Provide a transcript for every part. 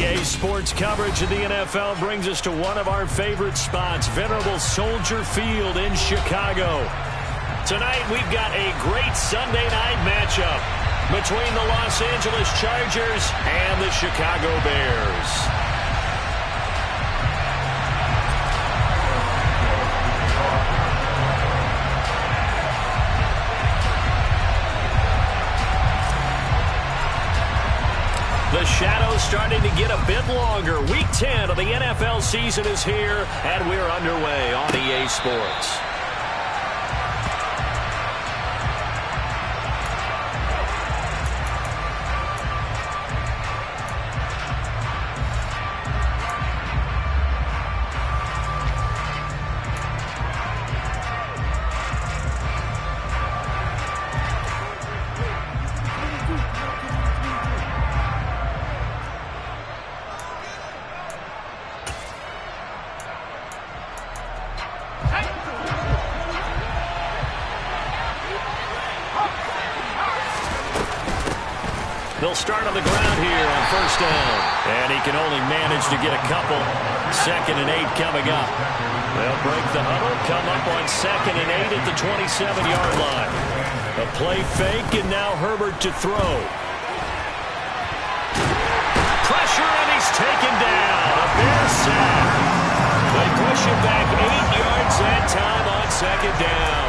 EA Sports coverage of the NFL brings us to one of our favorite spots, venerable Soldier Field in Chicago. Tonight we've got a great Sunday night matchup between the Los Angeles Chargers and the Chicago Bears. The shadow's starting to get a bit longer. Week 10 of the NFL season is here, and we're underway on EA Sports. They'll start on the ground here on first down. And he can only manage to get a couple. 2nd and 8 coming up. They'll break the huddle, come up on 2nd and 8 at the 27-yard line. A play fake, and now Herbert to throw. Pressure, and he's taken down. A Bear sack. They push him back 8 yards that time on 2nd down.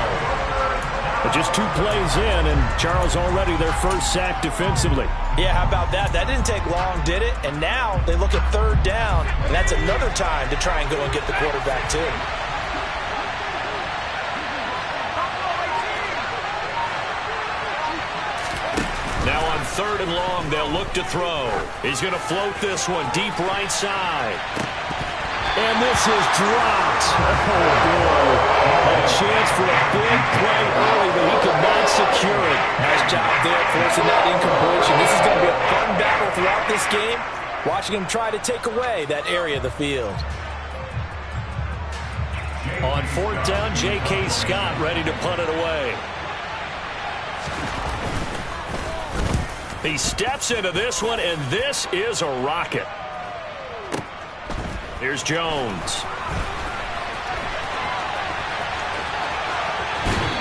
But just 2 plays in, and Charles already their first sack defensively. Yeah, how about that? That didn't take long, did it? And now they look at 3rd down, and that's another time to try and go and get the quarterback too. Now on 3rd and long, they'll look to throw. He's going to float this one deep right side. And this is dropped. Oh, boy. A chance for a big play early, but he could not secure it. Nice job there forcing that incompletion. This is going to be a fun battle throughout this game. Watching him try to take away that area of the field. On 4th down, J.K. Scott ready to punt it away. He steps into this one, and this is a rocket. Here's Jones.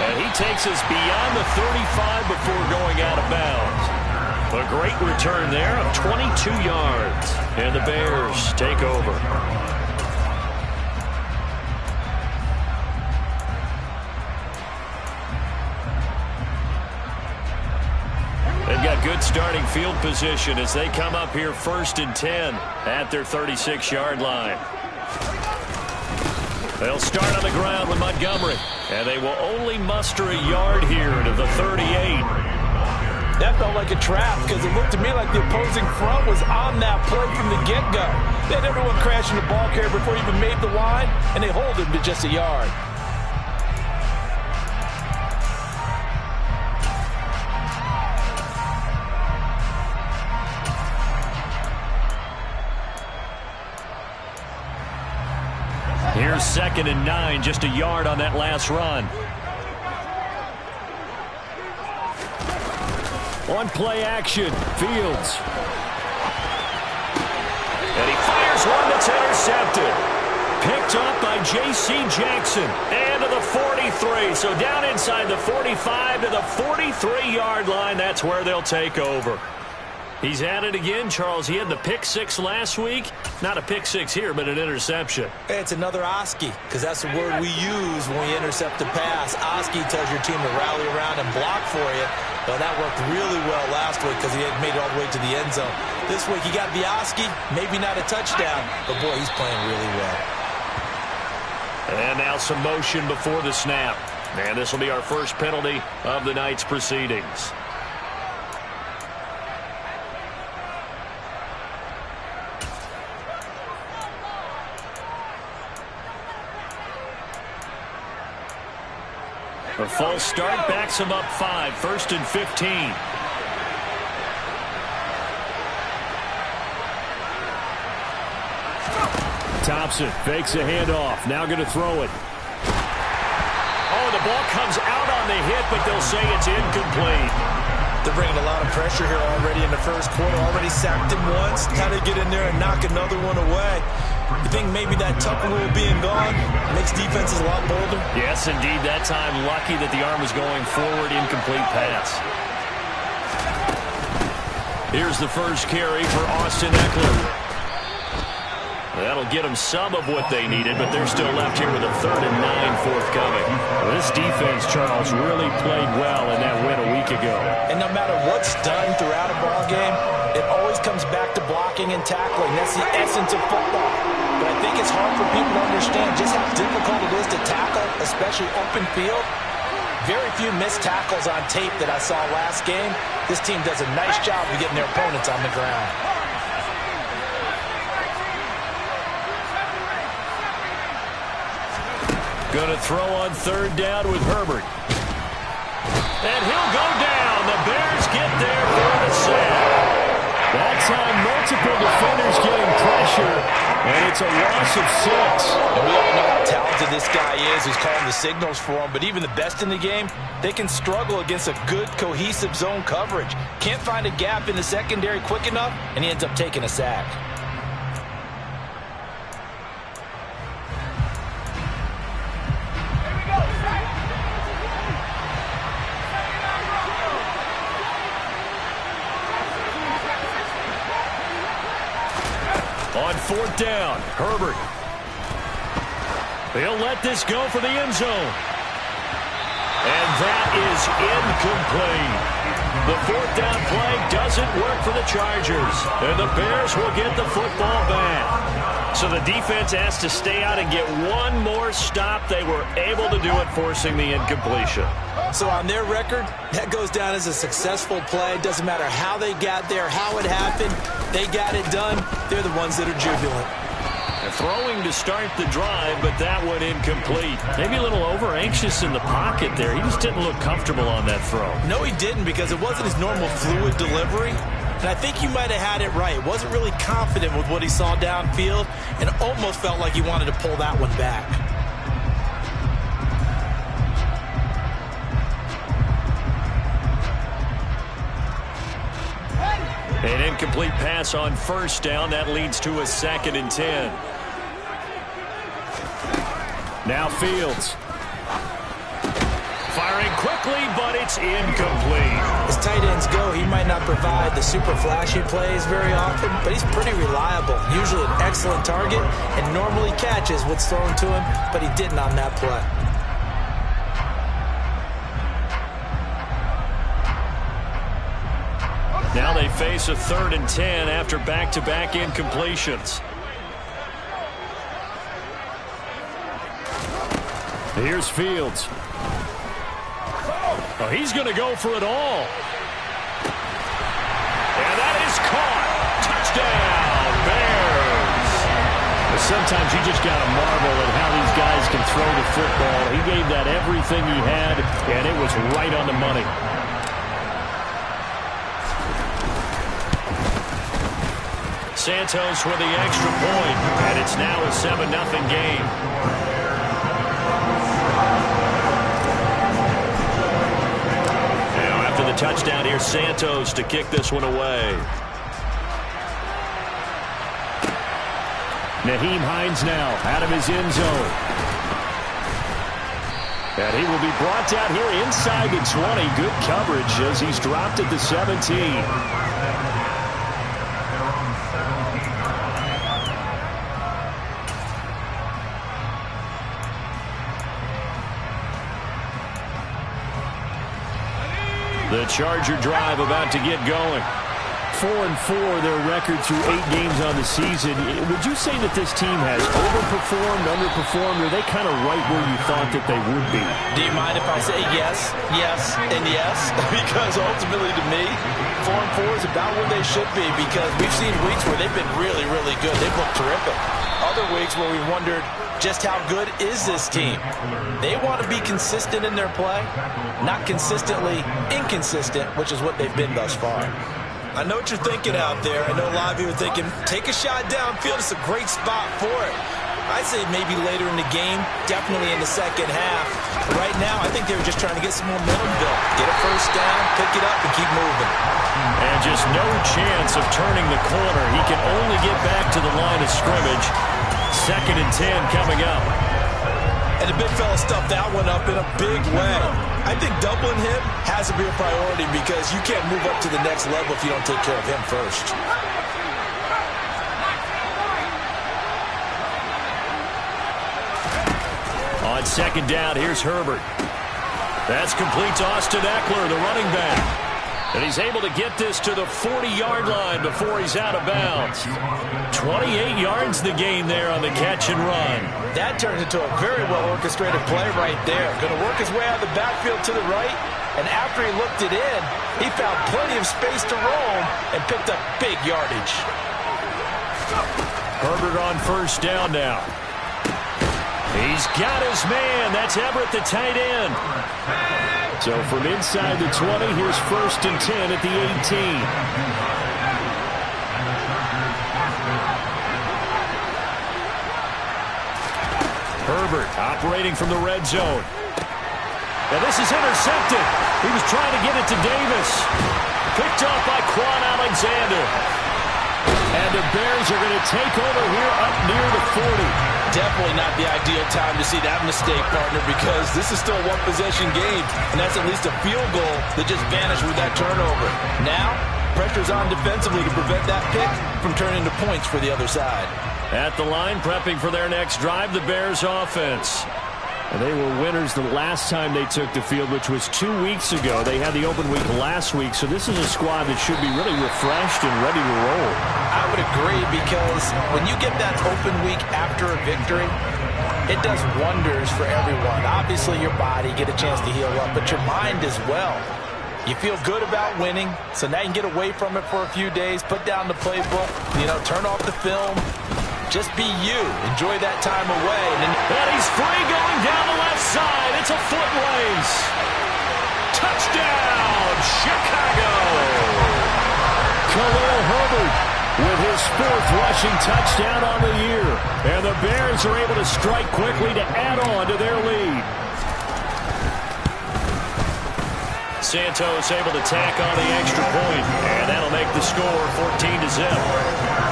And he takes us beyond the 35 before going out of bounds. A great return there of 22 yards. And the Bears take over. They've got good starting field position as they come up here 1st and 10 at their 36-yard line. They'll start on the ground with Montgomery, and they will only muster a yard here to the 38. That felt like a trap because it looked to me like the opposing front was on that play from the get-go. They had everyone crashing the ball carrier before he even made the line, and they hold him to just a yard. Here's 2nd and 9, just a yard on that last run. On play action, Fields. And he fires one that's intercepted. Picked up by J.C. Jackson. And to the 43. So down inside the 45 to the 43-yard line. That's where they'll take over. He's at it again, Charles. He had the pick 6 last week. Not a pick 6 here, but an interception. It's another Oski, because that's the word we use when we intercept a pass. Oski tells your team to rally around and block for you. Well, that worked really well last week because he had made it all the way to the end zone. This week he got the Oski, maybe not a touchdown, but boy, he's playing really well. And now some motion before the snap. And this will be our first penalty of the night's proceedings. A false start backs him up 5, 1st and 15. Thompson fakes a handoff. Now going to throw it. Oh, the ball comes out on the hit, but they'll say it's incomplete. They're bringing a lot of pressure here already in the first quarter. Already sacked him once. Got to get in there and knock another one away. You think maybe that tuck rule being gone makes defenses a lot bolder? Yes, indeed. That time, lucky that the arm was going forward. Incomplete pass. Here's the first carry for Austin Eckler. That'll get them some of what they needed, but they're still left here with a 3rd and 9 forthcoming. Well, this defense, Charles, really played well in that win a week ago. And no matter what's done throughout a ball game, it always comes back to blocking and tackling. That's the essence of football. But I think it's hard for people to understand just how difficult it is to tackle, especially open field. Very few missed tackles on tape that I saw last game. This team does a nice job of getting their opponents on the ground. Going to throw on 3rd down with Herbert. And he'll go down. The Bears get there for the sack. That time, multiple defenders getting pressure, and it's a loss of 6. And we all know how talented this guy is who's calling the signals for him, but even the best in the game, they can struggle against a good, cohesive zone coverage. Can't find a gap in the secondary quick enough, and he ends up taking a sack. On 4th down, Herbert. He'll let this go for the end zone. And that is incomplete. The 4th down play doesn't work for the Chargers. And the Bears will get the football back. So the defense has to stay out and get one more stop. They were able to do it, forcing the incompletion. So on their record, that goes down as a successful play. Doesn't matter how they got there, how it happened. They got it done. They're the ones that are jubilant. They're throwing to start the drive, but that one incomplete. Maybe a little over-anxious in the pocket there. He just didn't look comfortable on that throw. No, he didn't, because it wasn't his normal fluid delivery. And I think he might have had it right. Wasn't really confident with what he saw downfield and almost felt like he wanted to pull that one back. An incomplete pass on 1st down. That leads to a 2nd and 10. Now Fields. Firing quickly, but it's incomplete. As tight ends go, he might not provide the super flashy plays very often, but he's pretty reliable. Usually an excellent target and normally catches what's thrown to him, but he didn't on that play. Now they face a 3rd and 10 after back-to-back incompletions. Here's Fields. Oh, he's going to go for it all. And that is caught. Touchdown, Bears. But sometimes you just got to marvel at how these guys can throw the football. He gave that everything he had, and it was right on the money. Santos with the extra point, and it's now a 7-0 game. Now after the touchdown, here's Santos to kick this one away. Nyheim Hines now out of his end zone. And he will be brought down here inside the 20. Good coverage as he's dropped at the 17. The Charger drive about to get going. 4-4 their record through 8 games on the season. Would you say that this team has overperformed, underperformed, or are they kind of right where you thought that they would be? Do you mind if I say yes, yes, and yes? Because ultimately to me, 4-4 is about where they should be, because we've seen weeks where they've been really, really good. They've looked terrific. Other weeks where we wondered just how good is this team. They want to be consistent in their play, not consistently inconsistent, which is what they've been thus far. I know what you're thinking out there. I know a lot of you are thinking, take a shot downfield. It's a great spot for it. I'd say maybe later in the game, definitely in the second half. Right now, I think they were just trying to get some momentum built. Get a first down, pick it up, and keep moving. And just no chance of turning the corner. He can only get back to the line of scrimmage. 2nd and 10 coming up. And the big fella stuffed that one up in a big way. I think doubling him has to be a priority because you can't move up to the next level if you don't take care of him first. On 2nd down, here's Herbert. That's complete to Austin Eckler, the running back. And he's able to get this to the 40-yard line before he's out of bounds. 28 yards the gain there on the catch and run. That turns into a very well-orchestrated play right there. Going to work his way out of the backfield to the right, and after he looked it in, he found plenty of space to roam and picked up big yardage. Herbert on 1st down now. He's got his man. That's Everett, the tight end. So from inside the 20, here's 1st and 10 at the 18. Herbert operating from the red zone. Now this is intercepted. He was trying to get it to Davis. Picked off by Quan Alexander. And the Bears are going to take over here up near the 40. Definitely not the ideal time to see that mistake, partner, because this is still a one-possession game, and that's at least a field goal that just vanished with that turnover. Now, pressure's on defensively to prevent that pick from turning to points for the other side. At the line, prepping for their next drive, the Bears offense. And they were winners the last time they took the field, which was 2 weeks ago. They had the open week last week, so this is a squad that should be really refreshed and ready to roll. I would agree, because when you get that open week after a victory, it does wonders for everyone. Obviously, your body, get a chance to heal up, but your mind as well. You feel good about winning, so now you can get away from it for a few days, put down the playbook, turn off the film. Just be you. Enjoy that time away. And he's free going down the left side. It's a foot race. Touchdown, Chicago. Khalil Herbert with his 4th rushing touchdown on the year. And the Bears are able to strike quickly to add on to their lead. Santos able to tack on the extra point. And that'll make the score 14-0.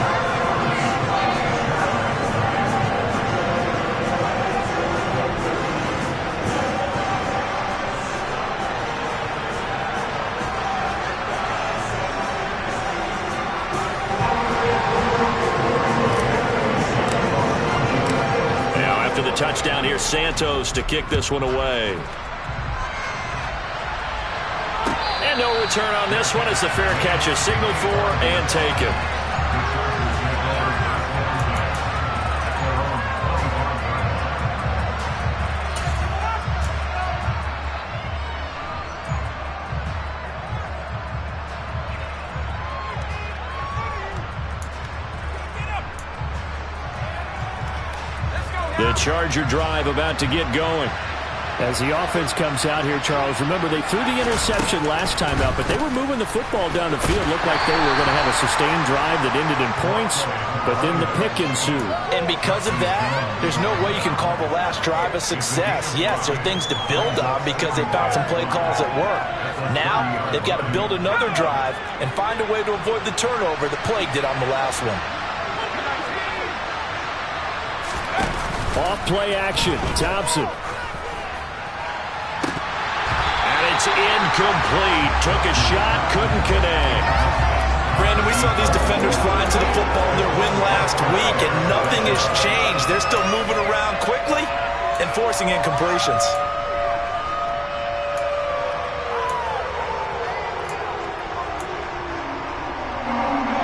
Touchdown here, Santos to kick this one away. And no return on this one as the fair catch is signaled for and taken. The Charger drive about to get going. As the offense comes out here, Charles, remember they threw the interception last time out, but they were moving the football down the field. Looked like they were going to have a sustained drive that ended in points, but then the pick ensued. And because of that, there's no way you can call the last drive a success. Yes, there are things to build on because they found some play calls that work. Now, they've got to build another drive and find a way to avoid the turnover that plagued it on the last one. Off play action, Thompson. And it's incomplete. Took a shot, couldn't connect. Brandon, we saw these defenders flying to the football in their win last week, and nothing has changed. They're still moving around quickly and forcing incompletions.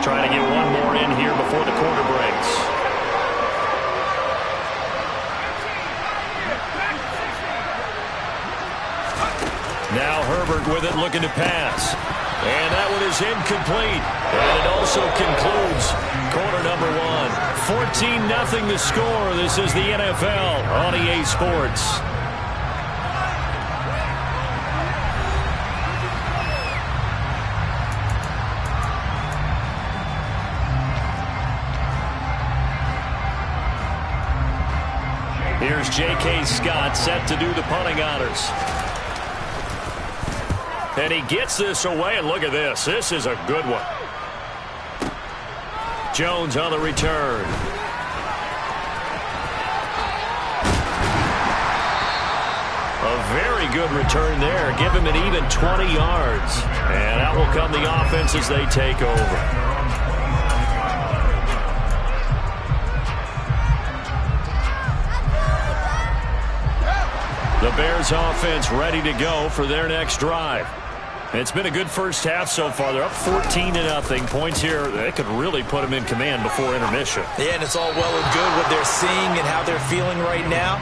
Trying to get one more in here before the quarter breaks. Now Herbert with it, looking to pass. And that one is incomplete. And it also concludes quarter number 1. 14-0 the score. This is the NFL on EA Sports. Here's J.K. Scott set to do the punting honors. And he gets this away, and look at this. This is a good one. Jones on the return. A very good return there. Give him an even 20 yards. And out will come the offense as they take over. The Bears offense ready to go for their next drive. It's been a good first half so far. They're up 14-0. Points here, they could really put them in command before intermission. Yeah, and it's all well and good what they're seeing and how they're feeling right now.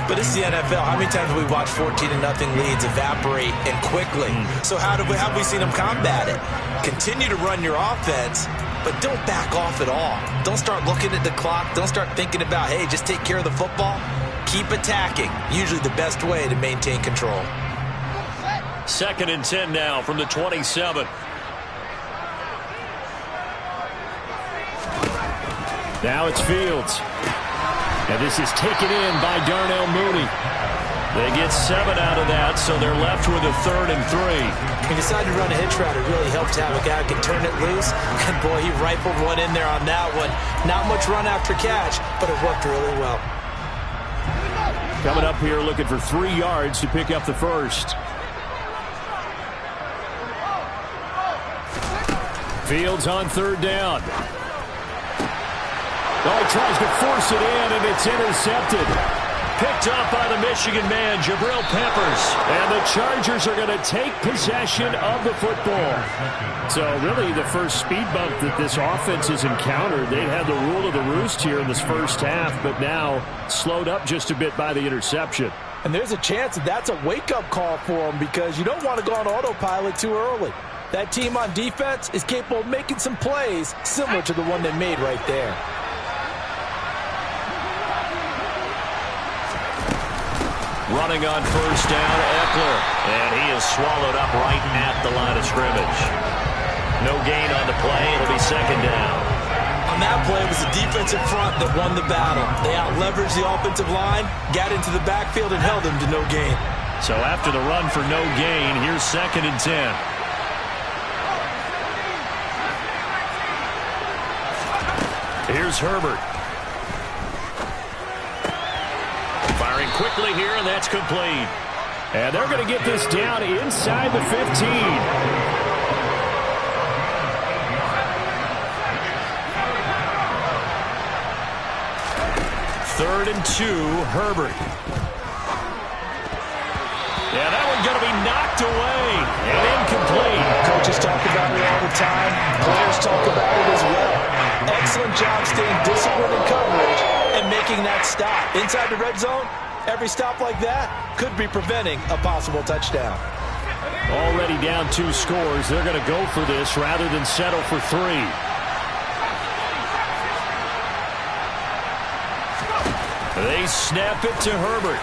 But it's the NFL. How many times have we watched 14-0 leads evaporate and quickly? So how have we seen them combat it? Continue to run your offense, but don't back off at all. Don't start looking at the clock. Don't start thinking about, hey, just take care of the football. Keep attacking. Usually the best way to maintain control. 2nd and 10 now from the 27. Now it's Fields. And this is taken in by Darnell Mooney. They get 7 out of that, so they're left with a 3rd and 3. He decided to run a hitch route. It really helped to have a guy who can turn it loose. And, boy, he rifled one in there on that one. Not much run after catch, but it worked really well. Coming up here looking for 3 yards to pick up the first. Fields on 3rd down. Oh, he tries to force it in, and it's intercepted. Picked up by the Michigan man, Jabril Peppers. And the Chargers are going to take possession of the football. So really the first speed bump that this offense has encountered. They'd had the rule of the roost here in this first half, but now slowed up just a bit by the interception. And there's a chance that that's a wake-up call for them because you don't want to go on autopilot too early. That team on defense is capable of making some plays similar to the one they made right there. Running on 1st down, Eckler. And he is swallowed up right at the line of scrimmage. No gain on the play. It'll be 2nd down. On that play, it was the defensive front that won the battle. They out-leveraged the offensive line, got into the backfield, and held him to no gain. So after the run for no gain, here's 2nd and 10. Here's Herbert. Firing quickly here, and that's complete. And they're going to get this down inside the 15. 3rd and 2, Herbert. Yeah, that one's going to be knocked away and incomplete. Coaches talk about it all the time. Players talk about it as well. Excellent job staying disciplined in coverage and making that stop. Inside the red zone, every stop like that could be preventing a possible touchdown. Already down 2 scores. They're going to go for this rather than settle for 3. They snap it to Herbert.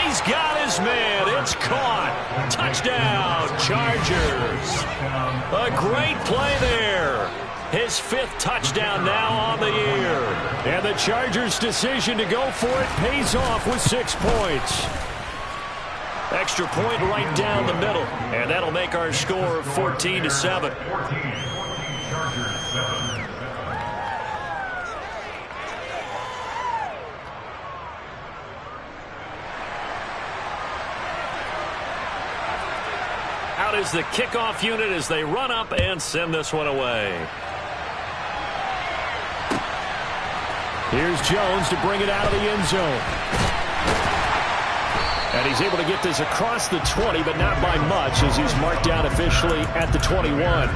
He's got his man. It's caught. Touchdown, Chargers. A great play there. His 5th touchdown now on the year. And the Chargers' decision to go for it pays off with 6 points. Extra point right down the middle. And that'll make our score 14-7. Out is the kickoff unit as they run up and send this one away. Here's Jones to bring it out of the end zone. And he's able to get this across the 20, but not by much as he's marked down officially at the 21.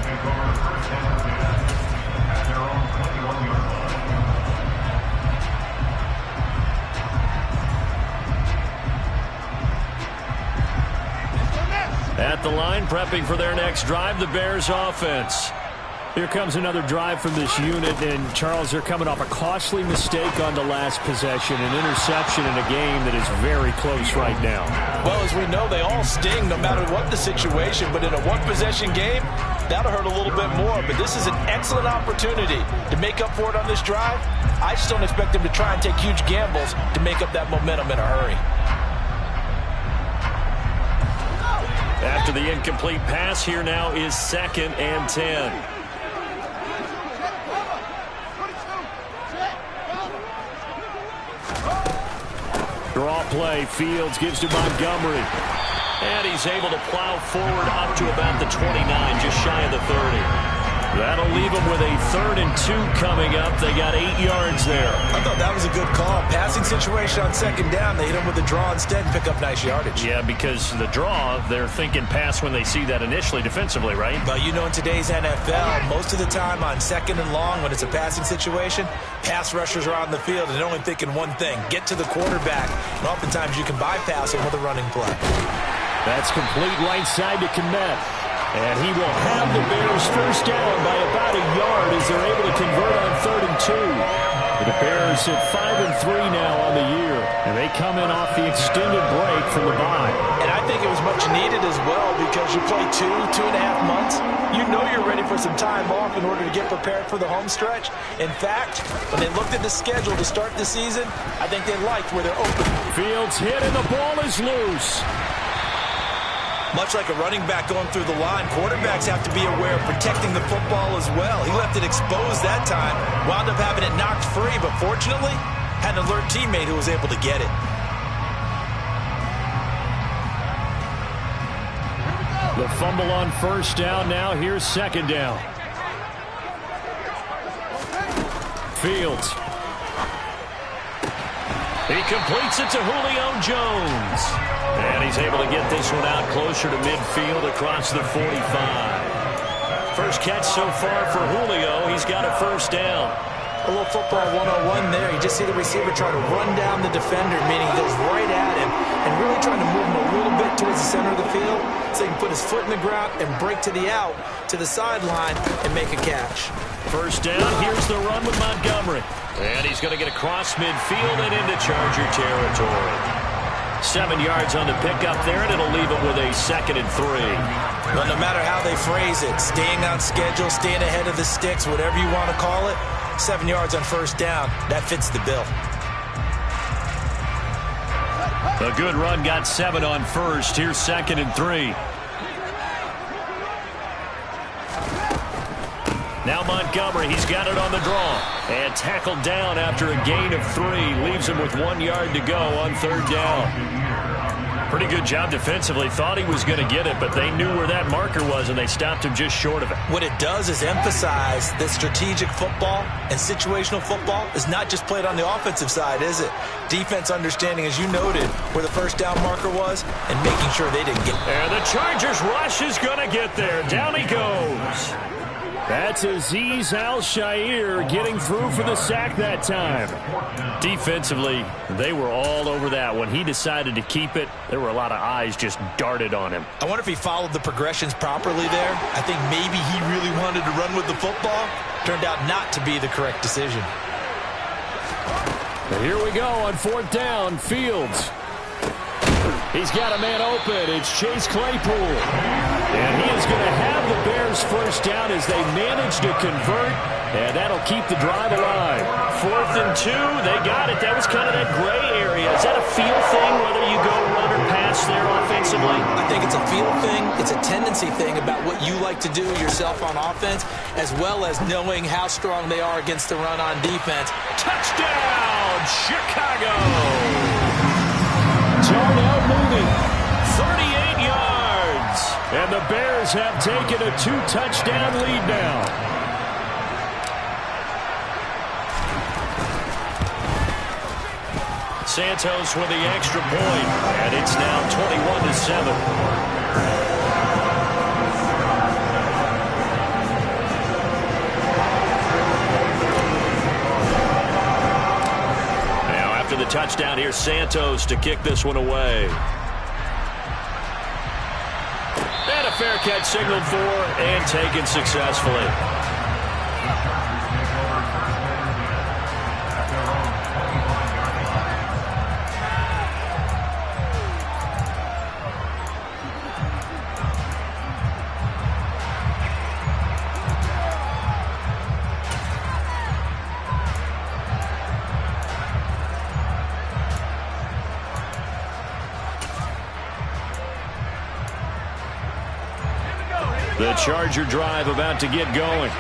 At the line, prepping for their next drive, the Bears offense. Here comes another drive from this unit, and Charles, they're coming off a costly mistake on the last possession, an interception in a game that is very close right now. Well, as we know, they all sting no matter what the situation, but in a one-possession game, that'll hurt a little bit more. But this is an excellent opportunity to make up for it on this drive. I just don't expect them to try and take huge gambles to make up that momentum in a hurry. After the incomplete pass, here now is 2nd and 10. Draw play. Fields gives to Montgomery. And he's able to plow forward up to about the 29, just shy of the 30. That'll leave them with a 3rd and 2 coming up. They got 8 yards there. I thought that was a good call. Passing situation on 2nd down. They hit him with a draw instead and pick up nice yardage. Yeah, because the draw, they're thinking pass when they see that initially defensively, right? But you know, in today's NFL, most of the time on 2nd and long, when it's a passing situation, pass rushers are on the field and they're only thinking one thing, get to the quarterback. And oftentimes you can bypass him with a running play. That's complete right side to Kmet. And he will have the Bears first down by about a yard as they're able to convert on 3rd and 2. The Bears at 5 and 3 now on the year, and they come in off the extended break from the bye. And I think it was much needed as well because you play 2.5 months. You know you're ready for some time off in order to get prepared for the home stretch. In fact, when they looked at the schedule to start the season, I think they liked where they're open. Fields hit and the ball is loose. Much like a running back going through the line, quarterbacks have to be aware of protecting the football as well. He left it exposed that time, wound up having it knocked free, but fortunately, had an alert teammate who was able to get it. The fumble on 1st down now. Here's 2nd down. Fields. He completes it to Julio Jones. And he's able to get this one out closer to midfield across the 45. First catch so far for Julio. He's got a 1st down. A little football 101 there. You just see the receiver trying to run down the defender, meaning he goes right at him and really trying to move him a little bit towards the center of the field so he can put his foot in the ground and break to the out, to the sideline, and make a catch. 1st down. Here's the run with Montgomery. And he's going to get across midfield and into Charger territory. 7 yards on the pickup there, and it'll leave it with a 2nd and 3. Well, no matter how they phrase it, staying on schedule, staying ahead of the sticks, whatever you want to call it, 7 yards on 1st down, that fits the bill. A good run got 7 on 1st. Here's 2nd and 3. Now Montgomery, he's got it on the draw. And tackled down after a gain of 3. Leaves him with 1 yard to go on 3rd down. Pretty good job defensively. Thought he was going to get it, but they knew where that marker was, and they stopped him just short of it. What it does is emphasize that strategic football and situational football is not just played on the offensive side, is it? Defense understanding, as you noted, where the 1st down marker was and making sure they didn't get it. And the Chargers rush is going to get there. Down he goes. That's Azeez Al-Shaair getting through for the sack that time. Defensively, they were all over that. When he decided to keep it, there were a lot of eyes just darted on him. I wonder if he followed the progressions properly there. I think maybe he really wanted to run with the football. Turned out not to be the correct decision. And here we go on 4th down. Fields. He's got a man open. It's Chase Claypool. And he is going to have the Bears 1st down as they manage to convert. And that'll keep the drive alive. 4th and 2. They got it. That was kind of that gray area. Is that a feel thing, whether you go run or pass there offensively? I think it's a feel thing. It's a tendency thing about what you like to do yourself on offense, as well as knowing how strong they are against the run on defense. Touchdown, Chicago! Darnell Mooney, 38 yards. And the Bears have taken a 2-touchdown lead now. Santos with the extra point, and it's now 21-7. The touchdown here, Santos to kick this one away. And a fair catch signaled for and taken successfully. The Charger drive about to get going.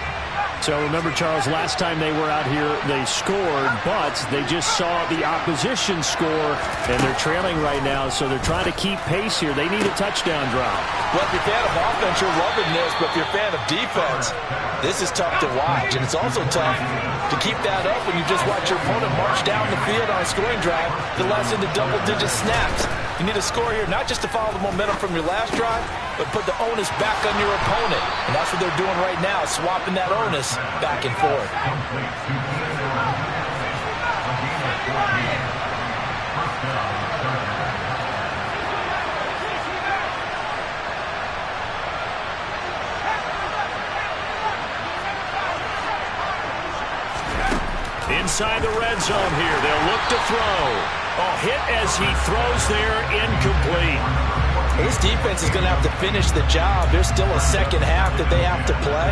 So remember, Charles, last time they were out here, they scored, but they just saw the opposition score, and they're trailing right now, so they're trying to keep pace here. They need a touchdown drive. Well, if you're a fan of offense, you're loving this, but if you're a fan of defense, this is tough to watch, and it's also tough to keep that up when you just watch your opponent march down the field on a scoring drive that lasts into double-digit snaps. You need a score here, not just to follow the momentum from your last drive, but put the onus back on your opponent. And that's what they're doing right now, swapping that onus back and forth. Inside the red zone here, they'll look to throw. Oh, hit as he throws there, incomplete. This defense is going to have to finish the job. There's still a second half that they have to play.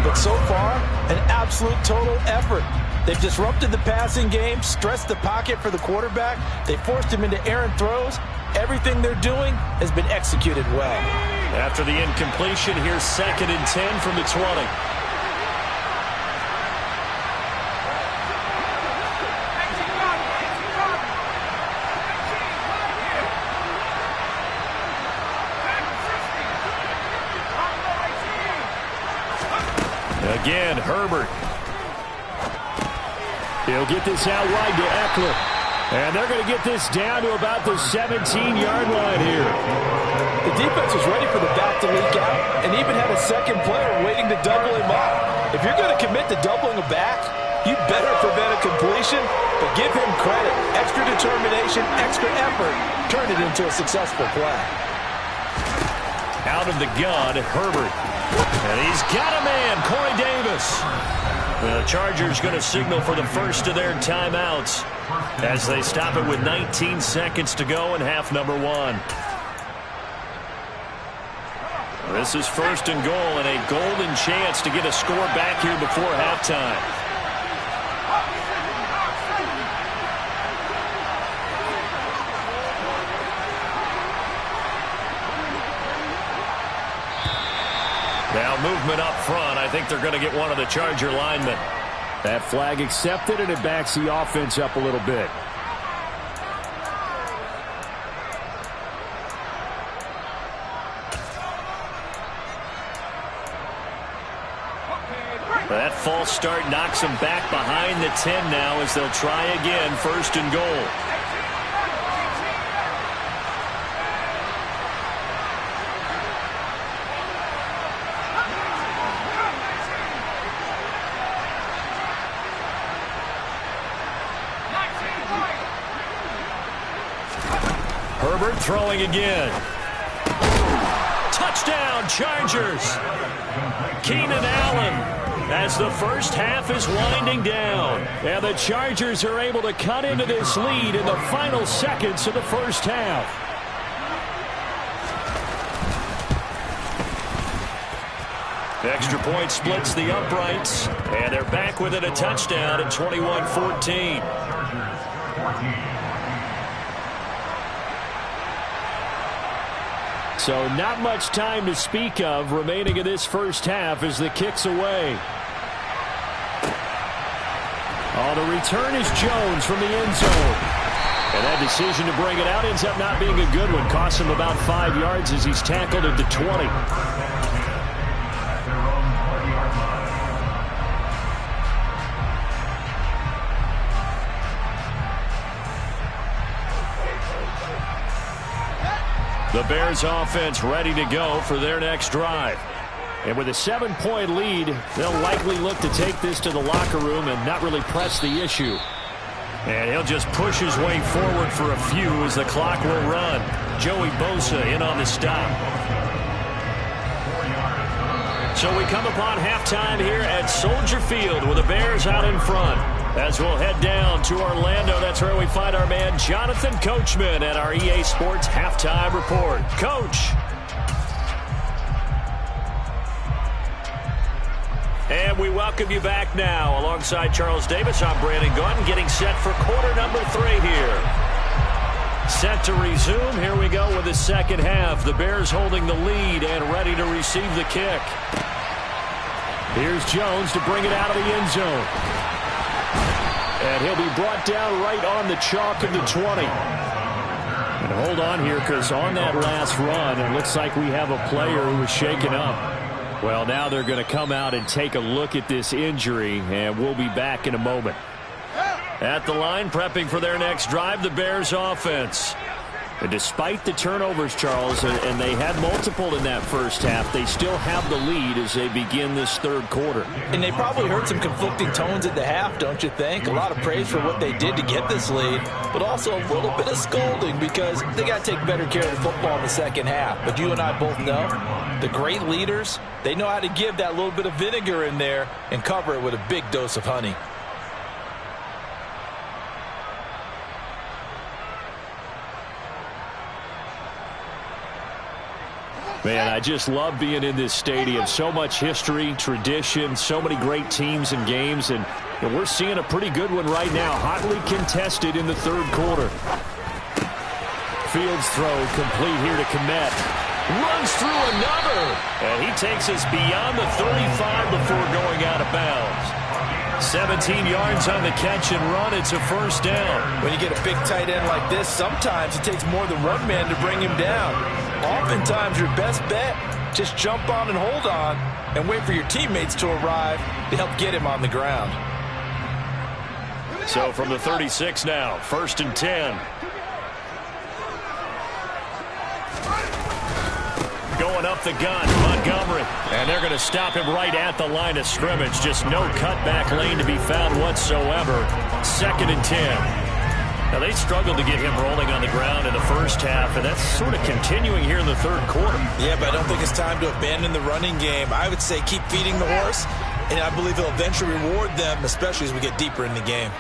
But so far, an absolute total effort. They've disrupted the passing game, stressed the pocket for the quarterback. They forced him into errant throws. Everything they're doing has been executed well. After the incompletion, here's 2nd and 10 from the 20. Again, Herbert. He'll get this out wide to Eckler. And they're going to get this down to about the 17-yard line here. The defense was ready for the back to leak out and even had a second player waiting to double him up. If you're going to commit to doubling a back, you better prevent a completion, but give him credit. Extra determination, extra effort, turn it into a successful play. Out of the gun, Herbert. And he's got a man, Corey Davis. The Chargers going to signal for the first of their timeouts as they stop it with 19 seconds to go in half number 1. This is 1st and goal and a golden chance to get a score back here before halftime. Now movement up front. I think they're going to get one of the Charger linemen. That flag accepted, and it backs the offense up a little bit. That false start knocks them back behind the 10 now as they'll try again, 1st and goal. Herbert throwing again. Touchdown, Chargers. Keenan Allen as the first half is winding down. And the Chargers are able to cut into this lead in the final seconds of the first half. Extra point splits the uprights. And they're back within a touchdown at 21-14. So not much time to speak of remaining in this first half as the kick's away. Oh, the return is Jones from the end zone. And that decision to bring it out ends up not being a good one. Costs him about 5 yards as he's tackled at the 20. The Bears offense ready to go for their next drive. And with a 7-point lead, they'll likely look to take this to the locker room and not really press the issue. And he'll just push his way forward for a few as the clock will run. Joey Bosa in on the stop. So we come upon halftime here at Soldier Field with the Bears out in front. As we'll head down to Orlando, that's where we find our man Jonathan Coachman at our EA Sports Halftime Report. Coach. And we welcome you back now. Alongside Charles Davis, I'm Brandon Gordon, getting set for quarter number 3 here. Set to resume. Here we go with the second half. The Bears holding the lead and ready to receive the kick. Here's Jones to bring it out of the end zone. And he'll be brought down right on the chalk of the 20. And hold on here, because on that last run, it looks like we have a player who was shaken up. Well, now they're going to come out and take a look at this injury, and we'll be back in a moment. At the line, prepping for their next drive, the Bears offense. And despite the turnovers, Charles, and they had multiple in that first half, they still have the lead as they begin this third quarter. And they probably heard some conflicting tones at the half, don't you think? A lot of praise for what they did to get this lead, but also a little bit of scolding because they got to take better care of the football in the second half. But you and I both know the great leaders, they know how to give that little bit of vinegar in there and cover it with a big dose of honey. Man, I just love being in this stadium. So much history, tradition, so many great teams and games, and we're seeing a pretty good one right now. Hotly contested in the third quarter. Fields throw complete here to Komet. Runs through another, and he takes us beyond the 35 before going out of bounds. 17 yards on the catch and run. It's a first down. When you get a big tight end like this, sometimes it takes more than one man to bring him down. Oftentimes, your best bet, just jump on and hold on and wait for your teammates to arrive to help get him on the ground. So from the 36 now, 1st and 10. Going up the gun, Montgomery. And they're going to stop him right at the line of scrimmage. Just no cutback lane to be found whatsoever. 2nd and 10. Now, they struggled to get him rolling on the ground in the first half, and that's sort of continuing here in the third quarter. Yeah, but I don't think it's time to abandon the running game. I would say keep feeding the horse, and I believe he'll eventually reward them, especially as we get deeper in the game.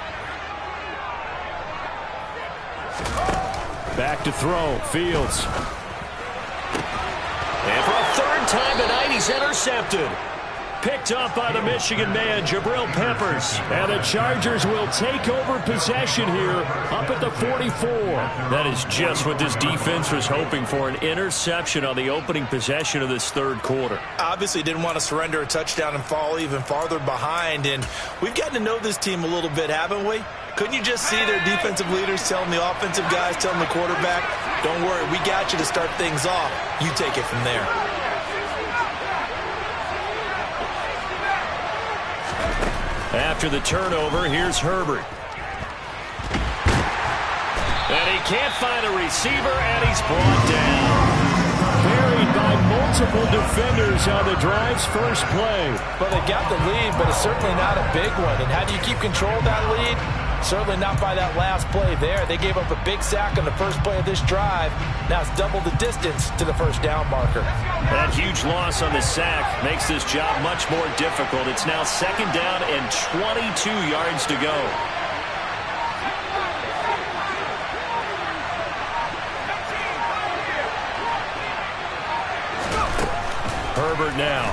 Back to throw, Fields. And for a third time tonight, he's intercepted. Picked up by the Michigan man, Jabril Peppers. And the Chargers will take over possession here up at the 44. That is just what this defense was hoping for, an interception on the opening possession of this third quarter. Obviously didn't want to surrender a touchdown and fall even farther behind. And we've gotten to know this team a little bit, haven't we? Couldn't you just see their defensive leaders telling the offensive guys, telling the quarterback, don't worry, we got you to start things off. You take it from there. After the turnover, here's Herbert. And he can't find a receiver, and he's brought down. Buried by multiple defenders on the drive's first play. Well, they got the lead, but it's certainly not a big one. And how do you keep control of that lead? Certainly not by that last play there. They gave up a big sack on the first play of this drive. Now it's double the distance to the first down marker. That huge loss on the sack makes this job much more difficult. It's now 2nd down and 22 yards to go. Herbert now.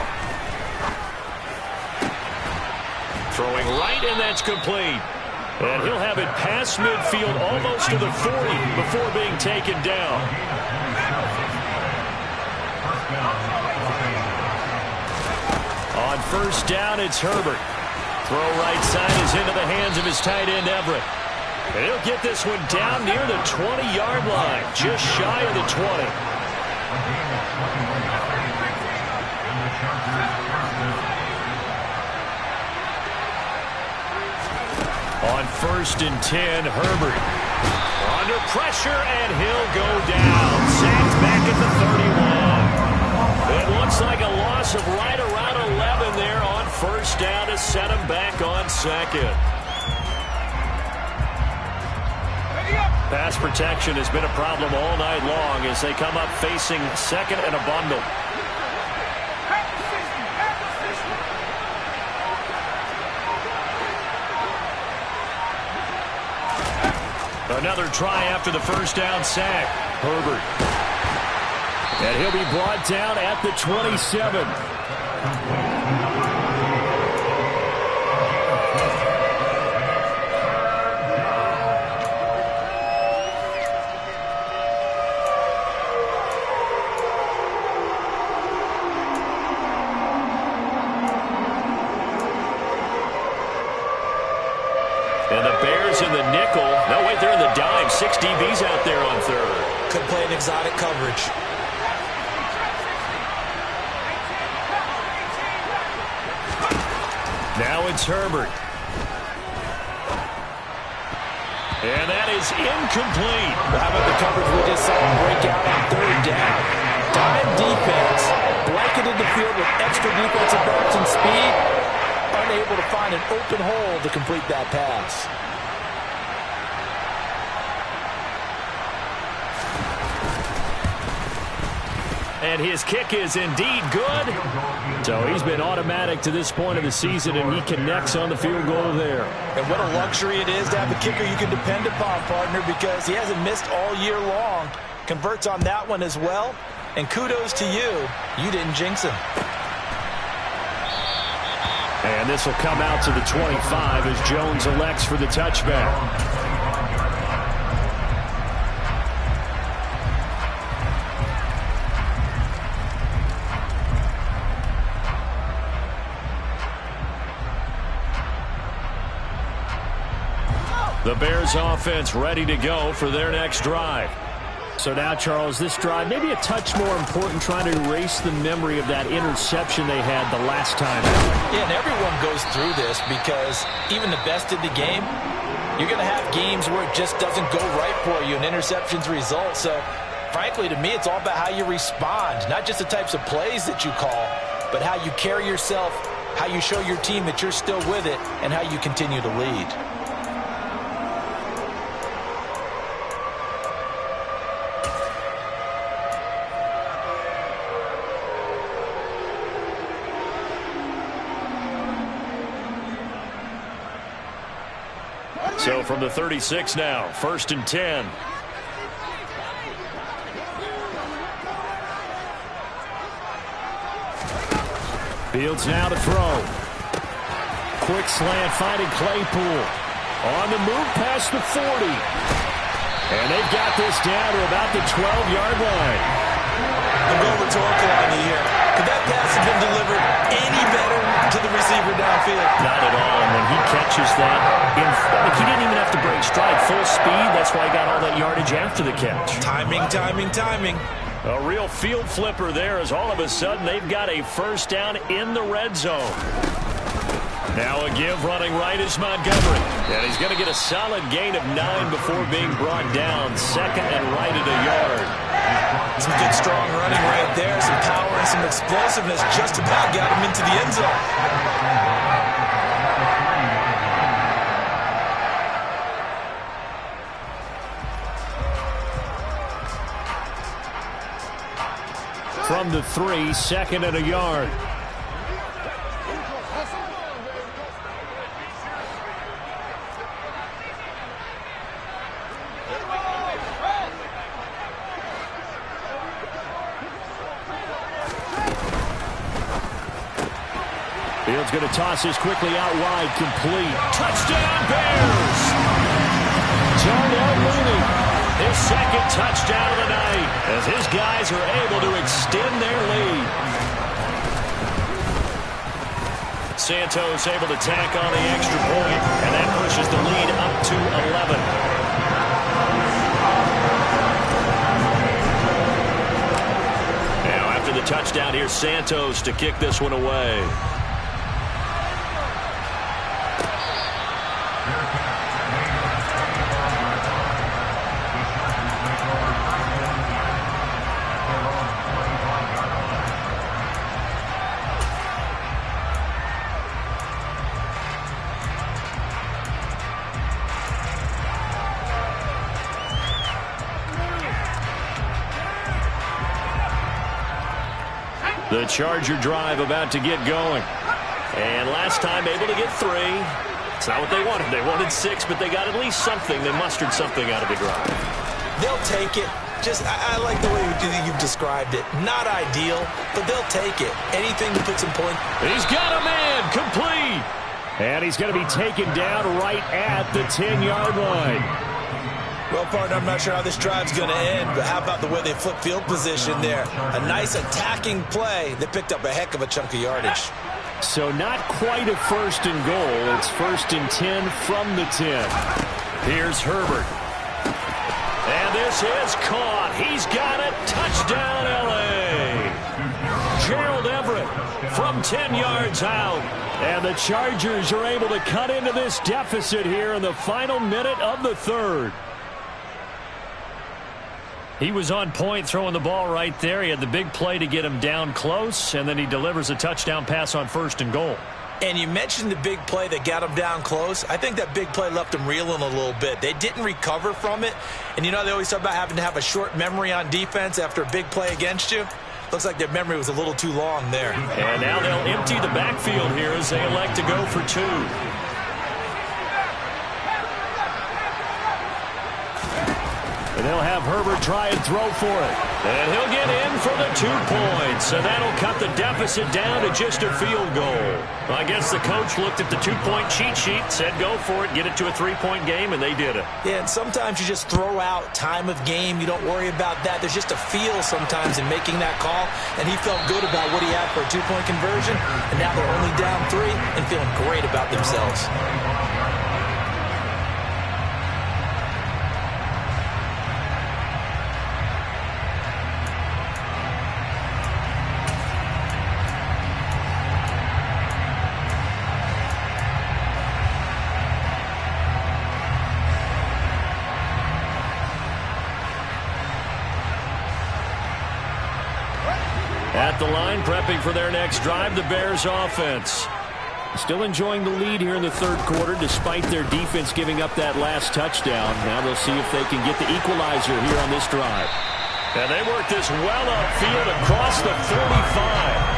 Throwing right, and that's complete. And he'll have it past midfield almost to the 40 before being taken down. On first down, it's Herbert. Throw right side is into the hands of his tight end, Everett. And he'll get this one down near the 20-yard line, just shy of the 20. On 1st and 10, Herbert. Under pressure, and he'll go down. Sacked back at the 31. It looks like a loss of right around 11 there on first down to set him back on 2nd. Pass protection has been a problem all night long as they come up facing 2nd and a bundle. Another try after the first down sack. Herbert. And he'll be brought down at the 27. wait, they're in the dime. 6 DBs out there on third. Could play an exotic coverage. Now it's Herbert. And that is incomplete. How about the coverage we just saw break out on third down? Dime defense, blanketed the field with extra defensive backs and speed, unable to find an open hole to complete that pass. And his kick is indeed good. So he's been automatic to this point of the season, and he connects on the field goal there. And what a luxury it is to have a kicker you can depend upon, partner, because he hasn't missed all year long. Converts on that one as well. And kudos to you. You didn't jinx him. And this will come out to the 25 as Jones elects for the touchback. The Bears offense ready to go for their next drive. So now, Charles, this drive maybe a touch more important, trying to erase the memory of that interception they had the last time out. Yeah, and everyone goes through this because even the best in the game, you're going to have games where it just doesn't go right for you and interceptions result. So, frankly, to me, it's all about how you respond, not just the types of plays that you call, but how you carry yourself, how you show your team that you're still with it, and how you continue to lead. So from the 36 now, 1st and 10. Fields now to throw. Quick slant finding Claypool. On the move past the 40. And they've got this down to about the 12-yard line. I'll go rhetorical on you here. Could that pass have been delivered any better to the receiver downfield? Not at all. And when he catches that, he didn't even have to break stride. Full speed. That's why he got all that yardage after the catch. Timing, timing, timing. A real field flipper there as all of a sudden they've got a first down in the red zone. Now a give running right is Montgomery. And he's going to get a solid gain of 9 before being brought down. 2nd and right at a yard. Some good strong running right there. Some power and some explosiveness just about got him into the end zone. From the 3, 2nd and a yard. Fields going to toss this quickly out wide, complete. Touchdown Bears! Darnell Mooney. His 2nd touchdown of the night as his guys are able to extend their lead. Santos able to tack on the extra point, and that pushes the lead up to 11. Now after the touchdown, here's Santos to kick this one away. The Charger drive about to get going. And last time able to get 3. It's not what they wanted. They wanted 6, but they got at least something. They mustered something out of the drive. They'll take it. I like the way you've described it. Not ideal, but they'll take it. Anything to put some points. He's got a man complete. And he's going to be taken down right at the 10-yard line. Well, partner, I'm not sure how this drive's going to end, but how about the way they flip field position there? A nice attacking play that picked up a heck of a chunk of yardage. So not quite a 1st and goal. It's 1st and 10 from the 10. Here's Herbert. And this is caught. He's got it. Touchdown, L.A. Gerald Everett from 10 yards out. And the Chargers are able to cut into this deficit here in the final minute of the third. He was on point throwing the ball right there. He had the big play to get him down close, and then he delivers a touchdown pass on 1st and goal. And you mentioned the big play that got him down close. I think that big play left him reeling a little bit. They didn't recover from it. And you know they always talk about having to have a short memory on defense after a big play against you. Looks like their memory was a little too long there. And now they'll empty the backfield here as they elect to go for 2. And they'll have Herbert try and throw for it. And he'll get in for the 2 points. And that'll cut the deficit down to just a field goal. Well, I guess the coach looked at the 2-point cheat sheet, said go for it, get it to a 3-point game, and they did it. Yeah, and sometimes you just throw out time of game. You don't worry about that. There's just a feel sometimes in making that call. And he felt good about what he had for a 2-point conversion. And now they're only down 3 and feeling great about themselves. At the line, prepping for their next drive, the Bears offense. Still enjoying the lead here in the third quarter, despite their defense giving up that last touchdown. Now they'll see if they can get the equalizer here on this drive. And they work this well upfield across the 45.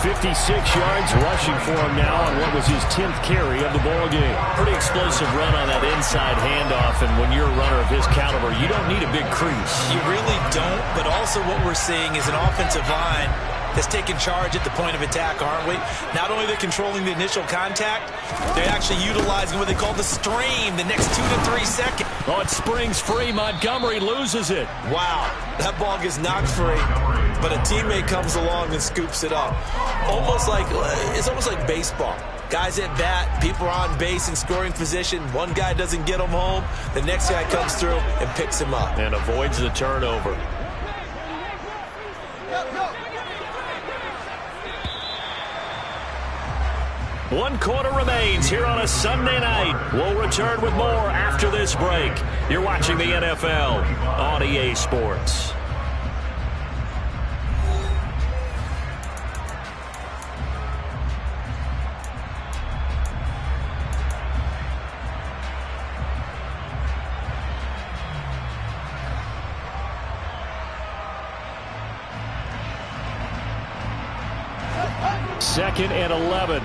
56 yards rushing for him now on what was his 10th carry of the ball game. Pretty explosive run on that inside handoff, and when you're a runner of his caliber, you don't need a big crease. You really don't, but also what we're seeing is an offensive line that's taking charge at the point of attack, aren't we? Not only they're controlling the initial contact, they're actually utilizing what they call the stream, the next 2 to 3 seconds. Oh, it springs free. Montgomery loses it. Wow, that ball gets knocked free, but a teammate comes along and scoops it up. It's almost like baseball. Guys at bat, people are on base in scoring position. One guy doesn't get him home. The next guy comes through and picks him up. And avoids the turnover. One quarter remains here on a Sunday night. We'll return with more after this break. You're watching the NFL on EA Sports. Second and 11.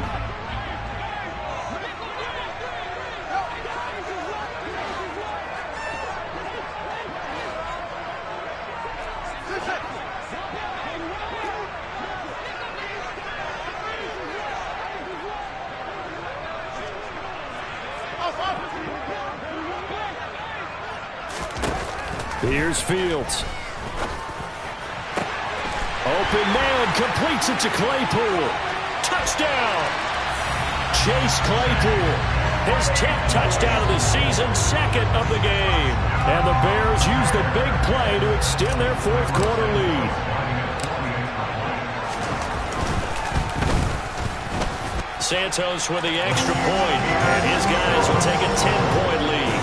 Here's Fields. Open man, completes it to Claypool. Touchdown! Chase Claypool. His 10th touchdown of the season, second of the game. And the Bears use the big play to extend their fourth quarter lead. Santos with the extra point, and his guys will take a 10-point lead.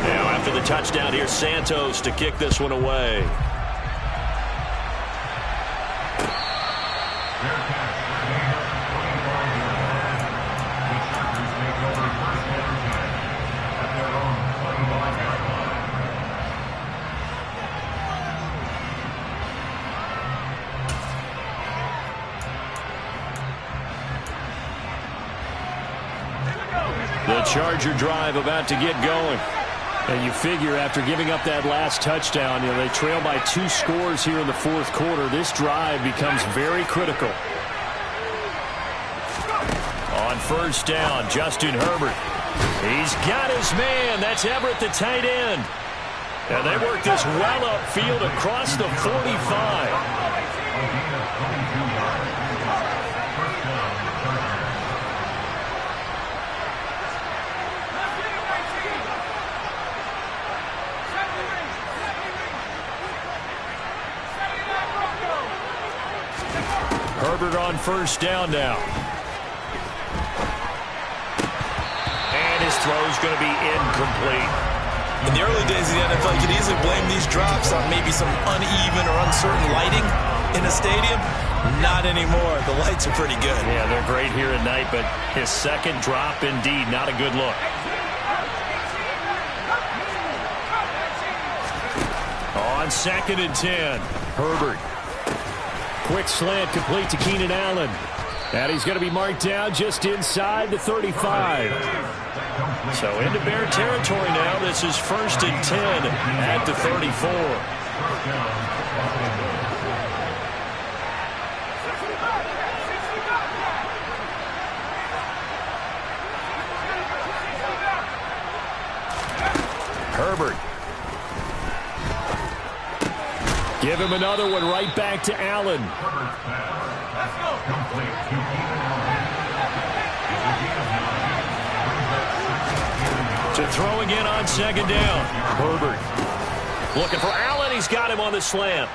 Now after the touchdown, here's Santos to kick this one away. The Charger drive about to get going. And you figure after giving up that last touchdown, they trail by 2 scores here in the fourth quarter. This drive becomes very critical. On first down, Justin Herbert. He's got his man. That's Everett, the tight end. And they work this well upfield across the 45. Herbert on first down now. And his throw's going to be incomplete. In the early days of the NFL, you could easily blame these drops on maybe some uneven or uncertain lighting in a stadium. Not anymore. The lights are pretty good. Yeah, they're great here at night, but his second drop, indeed, not a good look. On 2nd and 10, Herbert. Quick slant complete to Keenan Allen. And he's going to be marked down just inside the 35. So into Bear territory now. This is 1st and 10 at the 34. Herbert. Give him another one right back to Allen. To throw again on 2nd down. Herbert looking for Allen. He's got him on the slant.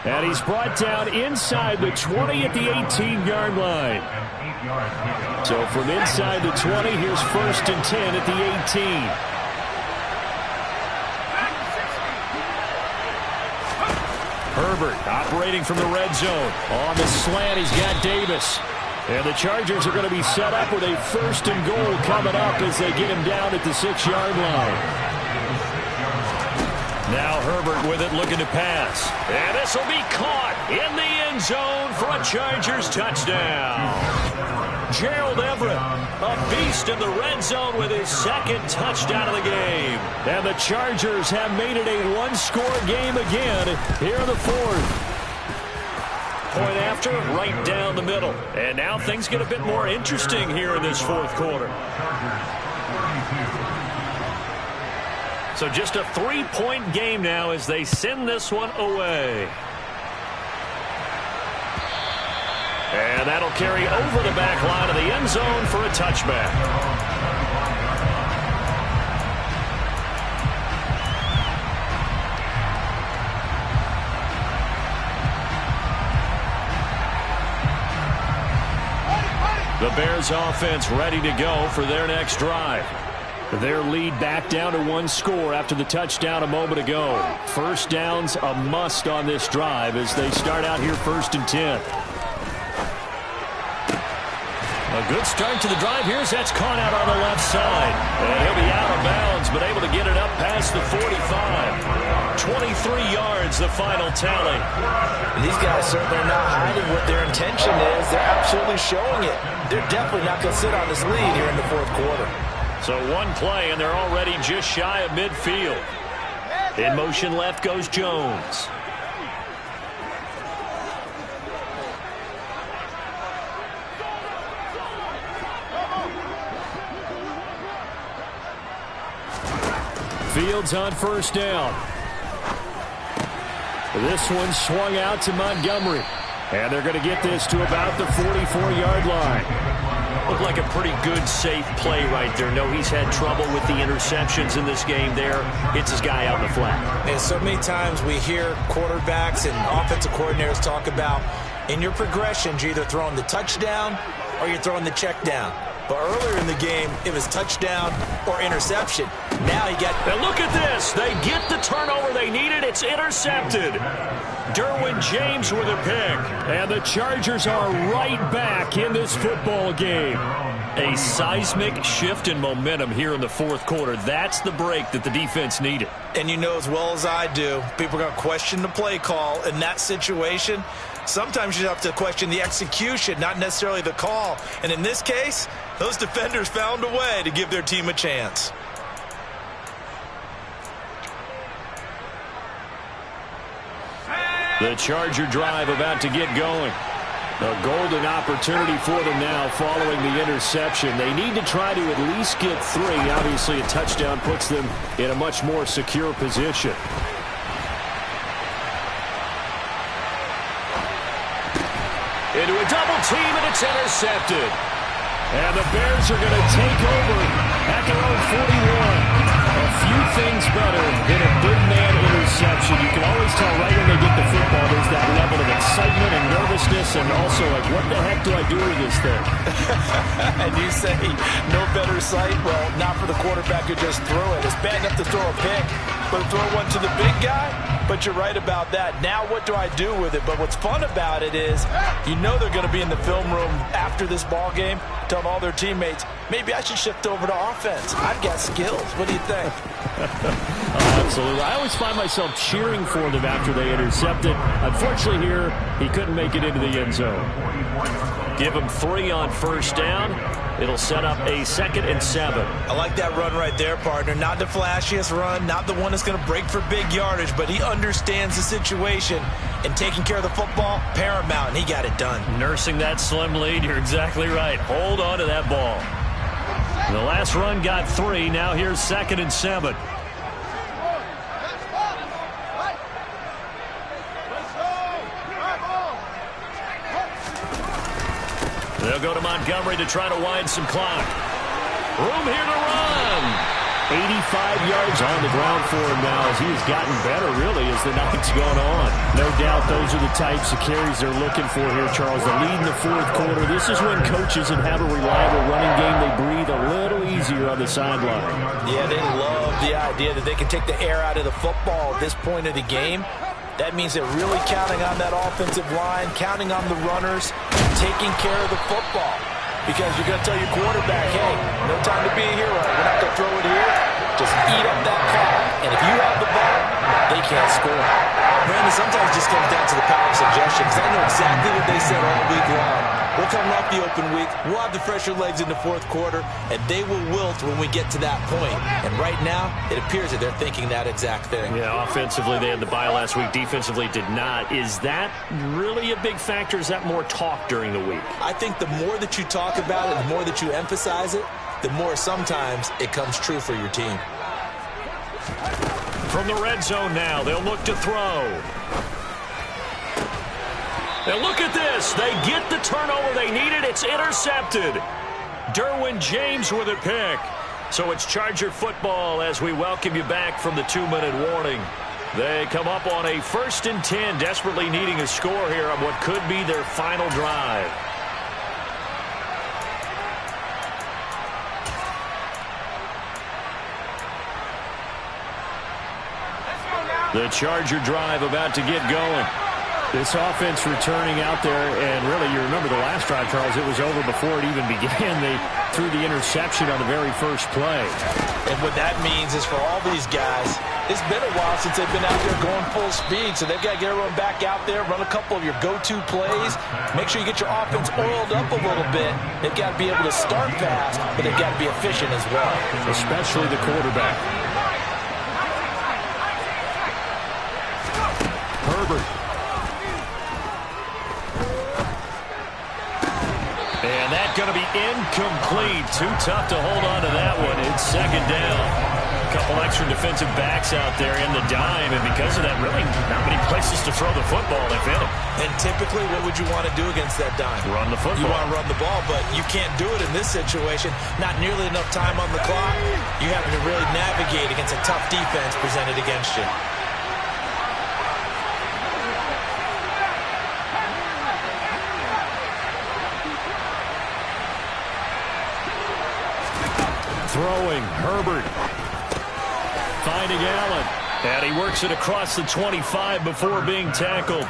And he's brought down inside the 20 at the 18-yard line. So from inside the 20, here's 1st and 10 at the 18. Herbert operating from the red zone. On the slant, he's got Davis. And the Chargers are going to be set up with a 1st and goal coming up as they get him down at the 6-yard line. Now Herbert with it, looking to pass. And this will be caught in the end zone for a Chargers touchdown. Gerald Everett, a beast in the red zone with his 2nd touchdown of the game. And the Chargers have made it a one-score game again here in the 4th. Point after, right down the middle. And now things get a bit more interesting here in this 4th quarter. So just a 3-point game now as they send this one away. And that'll carry over the back line of the end zone for a touchback. The Bears offense ready to go for their next drive. Their lead back down to 1 score after the touchdown a moment ago. 1st down's a must on this drive as they start out here 1st and 10. A good start to the drive here as that's caught out on the left side. And he'll be out of bounds, but able to get it up past the 45. 23 yards, the final tally. These guys certainly are not hiding what their intention is. They're absolutely showing it. They're definitely not going to sit on this lead here in the 4th quarter. So one play, and they're already just shy of midfield. In motion left goes Jones. Fields on 1st down. This one swung out to Montgomery. And they're going to get this to about the 44-yard line. Looked like a pretty good, safe play right there. No, he's had trouble with the interceptions in this game there. Hits his guy out in the flat. And so many times we hear quarterbacks and offensive coordinators talk about in your progressions, you're either throwing the touchdown or you're throwing the check down. But earlier in the game, it was touchdown or interception. Now he got... And look at this. They get the turnover they needed. It's intercepted. Derwin James with a pick. And the Chargers are right back in this football game. A seismic shift in momentum here in the 4th quarter. That's the break that the defense needed. And you know as well as I do, people are going to question the play call in that situation. Sometimes you have to question the execution, not necessarily the call. And in this case, those defenders found a way to give their team a chance. The Charger drive about to get going. A golden opportunity for them now following the interception. They need to try to at least get 3. Obviously, a touchdown puts them in a much more secure position. Into a double team, and it's intercepted. And the Bears are going to take over at their own 41. A few things better than a big man interception. You can always tell right when they get the football, there's that level of excitement and nervousness nervousness and also like, what the heck do I do with this thing? And you say no better sight? Well, not for the quarterback who just threw it. It's bad enough to throw a pick, but to throw one to the big guy? But you're right about that. Now what do I do with it? But what's fun about it is you know they're going to be in the film room after this ball game telling all their teammates, maybe I should shift over to offense. I've got skills. What do you think? Absolutely. I always find myself cheering for them after they intercept it. Unfortunately here, he couldn't make it into the end zone. Give him 3 on first down. It'll set up a 2nd and 7. I like that run right there, partner. Not the flashiest run, not the one that's going to break for big yardage, but he understands the situation, and taking care of the football, paramount, and he got it done. Nursing that slim lead, you're exactly right. Hold on to that ball. The last run got 3. Now here's 2nd and 7. They'll go to Montgomery to try to wind some clock. Room here to run. 85 yards on the ground for him now as he has gotten better, really, as the night's gone on. No doubt those are the types of carries they're looking for here, Charles. The lead in the fourth quarter. This is when coaches that have a reliable running game, they breathe a little easier on the sideline. Yeah, they love the idea that they can take the air out of the football at this point of the game. That means they're really counting on that offensive line, counting on the runners, taking care of the football. Because you're going to tell your quarterback, hey, no time to be a hero. We're not going to throw it here. Just eat up that clock. And if you have the ball, they can't score. Brandon, sometimes it just comes down to the power of suggestion, because I know exactly what they said all week long. We're coming off the open week. We'll have the fresher legs in the fourth quarter, and they will wilt when we get to that point. And right now, it appears that they're thinking that exact thing. Yeah, offensively, they had the bye last week. Defensively, did not. Is that really a big factor? Is that more talk during the week? I think the more that you talk about it, the more that you emphasize it, the more sometimes it comes true for your team. From the red zone now, they'll look to throw. And look at this. They get the turnover they needed. It's intercepted. Derwin James with a pick. So it's Charger football as we welcome you back from the 2-minute warning. They come up on a 1st and 10, desperately needing a score here on what could be their final drive. The Charger drive about to get going. This offense returning out there, and really, you remember the last drive, Charles, it was over before it even began. They threw the interception on the very first play. And what that means is for all these guys, it's been a while since they've been out there going full speed, so they've got to get everyone back out there, run a couple of your go-to plays, make sure you get your offense oiled up a little bit. They've got to be able to start fast, but they've got to be efficient as well. Especially the quarterback. Herbert. And that's going to be incomplete. Too tough to hold on to that one. It's 2nd down. A couple extra defensive backs out there in the dime, and because of that, really not many places to throw the football, if any. And typically, what would you want to do against that dime? Run the football. You want to run the ball, but you can't do it in this situation. Not nearly enough time on the clock. You're having to really navigate against a tough defense presented against you. Throwing, Herbert. Finding Allen. And he works it across the 25 before being tackled.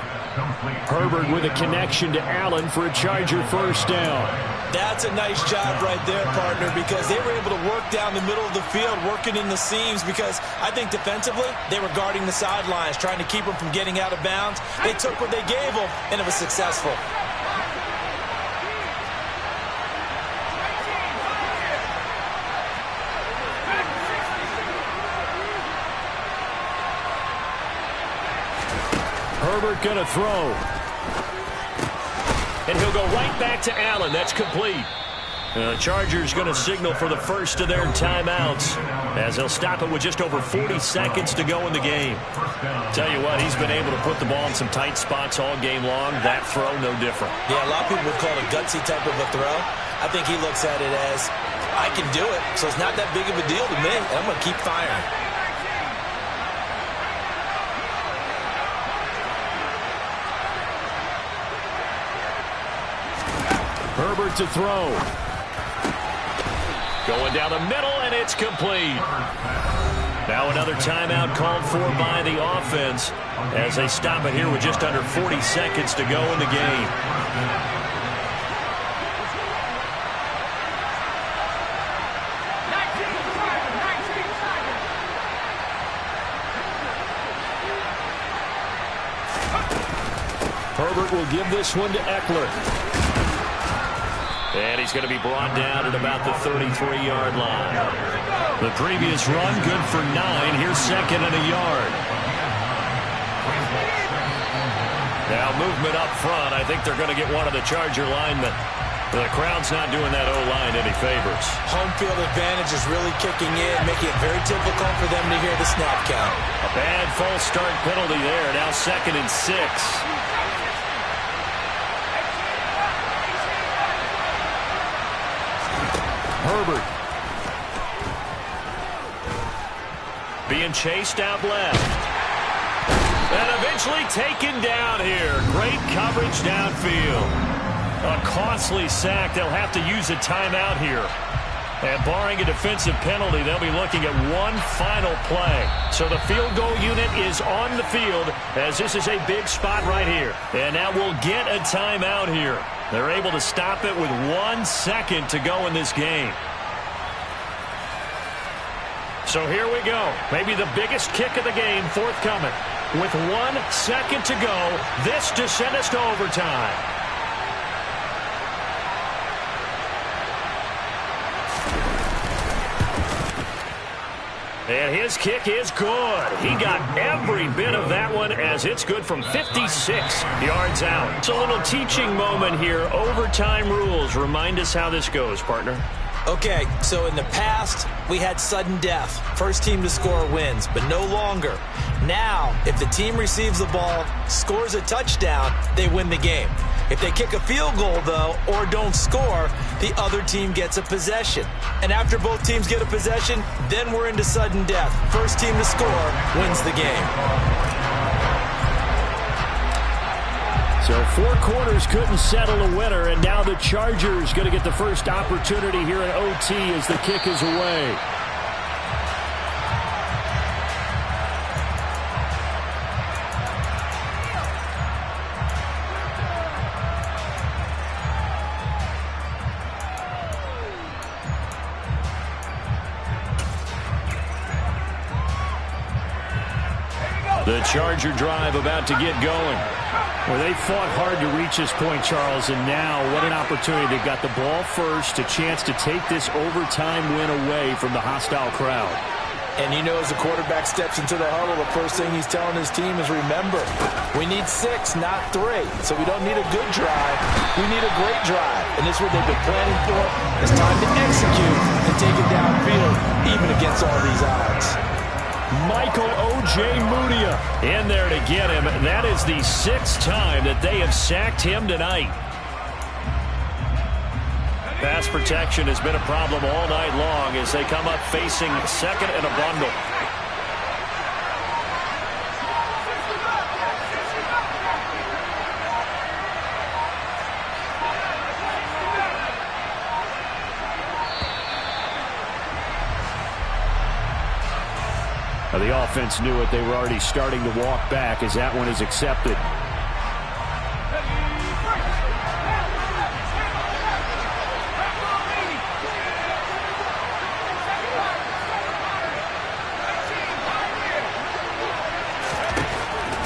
Herbert with a connection to Allen for a Charger first down. That's a nice job right there, partner, because they were able to work down the middle of the field, working in the seams, because I think defensively, they were guarding the sidelines, trying to keep them from getting out of bounds. They took what they gave them, and it was successful. Herbert going to throw. And he'll go right back to Allen. That's complete. The Chargers going to signal for the first of their timeouts as they'll stop it with just over 40 seconds to go in the game. Tell you what, he's been able to put the ball in some tight spots all game long. That throw, no different. Yeah, a lot of people would call it a gutsy type of a throw. I think he looks at it as, I can do it, so it's not that big of a deal to me, and I'm going to keep firing. Herbert to throw. Going down the middle, and it's complete. Now another timeout called for by the offense as they stop it here with just under 40 seconds to go in the game. Herbert will give this one to Eckler. And he's going to be brought down at about the 33-yard line. The previous run, good for 9. Here's second and a yard. Now movement up front. I think they're going to get one of the Charger linemen. The crowd's not doing that O-line any favors. Home field advantage is really kicking in, making it very difficult for them to hear the snap count. A bad false start penalty there. Now second and 6. Herbert. Being chased out left. And eventually taken down here. Great coverage downfield. A costly sack. They'll have to use a timeout here. And barring a defensive penalty, they'll be looking at one final play. So the field goal unit is on the field as this is a big spot right here. And now we'll get a timeout here. They're able to stop it with 1 second to go in this game. So here we go. Maybe the biggest kick of the game forthcoming. With 1 second to go, this to send us to overtime. And his kick is good. He got every bit of that one as it's good from 56 yards out. It's a little teaching moment here. Overtime rules. Remind us how this goes, partner. Okay, so in the past, we had sudden death. First team to score wins, but no longer. Now, if the team receives the ball, scores a touchdown, they win the game. If they kick a field goal, though, or don't score, the other team gets a possession. And after both teams get a possession, then we're into sudden death. First team to score wins the game. So 4 quarters couldn't settle a winner, and now the Chargers going to get the first opportunity here at OT as the kick is away. The Charger drive about to get going. Well, they fought hard to reach this point, Charles, and now what an opportunity. They've got the ball first, a chance to take this overtime win away from the hostile crowd. And you know, as the quarterback steps into the huddle, the first thing he's telling his team is, remember, we need 6, not 3. So we don't need a good drive. We need a great drive. And this is what they've been planning for. It's time to execute and take it downfield, even against all these odds. Michael O.J. Mudia in there to get him. That is the 6th time that they have sacked him tonight. Pass protection has been a problem all night long as they come up facing second and a bundle. Now, the offense knew it. They were already starting to walk back as that one is accepted.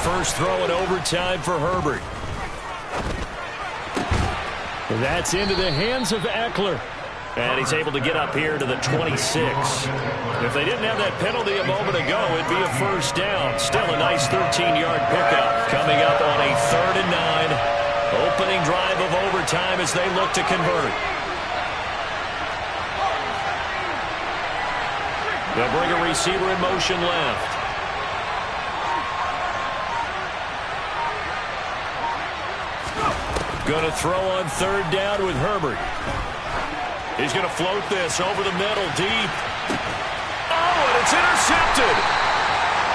First throw in overtime for Herbert. And that's into the hands of Eckler. And he's able to get up here to the 26. If they didn't have that penalty a moment ago, it'd be a first down. Still a nice 13-yard pickup. Coming up on a 3rd and 9. Opening drive of overtime as they look to convert. They'll bring a receiver in motion left. Going to throw on 3rd down with Herbert. He's going to float this over the middle, deep. Oh, and it's intercepted.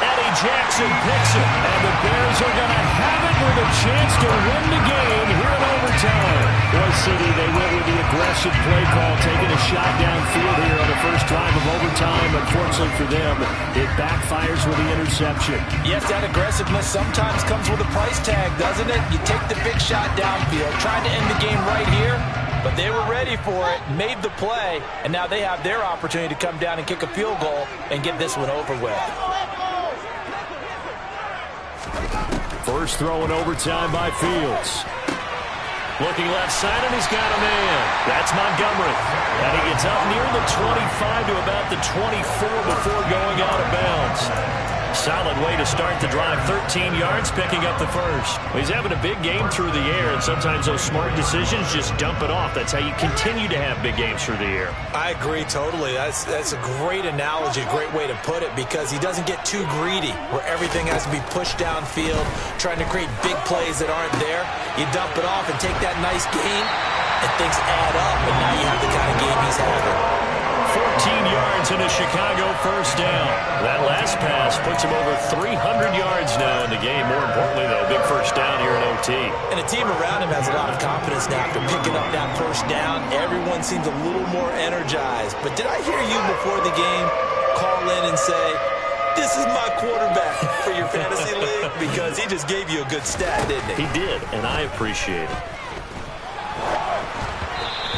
Eddie Jackson picks it, and the Bears are going to have it with a chance to win the game here in overtime. overtime. Boy, CD, they went with the aggressive play call, taking a shot downfield here on the first drive of overtime. Unfortunately for them, it backfires with the interception. Yes, that aggressiveness sometimes comes with a price tag, doesn't it? You take the big shot downfield, trying to end the game right here, but they were ready for it, made the play, and now they have their opportunity to come down and kick a field goal and get this one over with. First throw in overtime by Fields. Looking left side, and he's got a man. That's Montgomery. And he gets up near the 25 to about the 24 before going out of bounds. Solid way to start the drive. 13 yards, picking up the first. Well, he's having a big game through the air, and sometimes those smart decisions just dump it off. That's how you continue to have big games through the air. I agree totally. That's a great analogy, a great way to put it, because he doesn't get too greedy where everything has to be pushed downfield, trying to create big plays that aren't there. You dump it off and take that nice gain, and things add up, and now you have the kind of game he's having. 14 yards in a Chicago first down. That last pass puts him over 300 yards now in the game. More importantly, though, big first down here in OT. And the team around him has a lot of confidence now after picking up that first down. Everyone seems a little more energized. But did I hear you before the game call in and say, this is my quarterback for your fantasy league? Because he just gave you a good stat, didn't he? He did, and I appreciate it.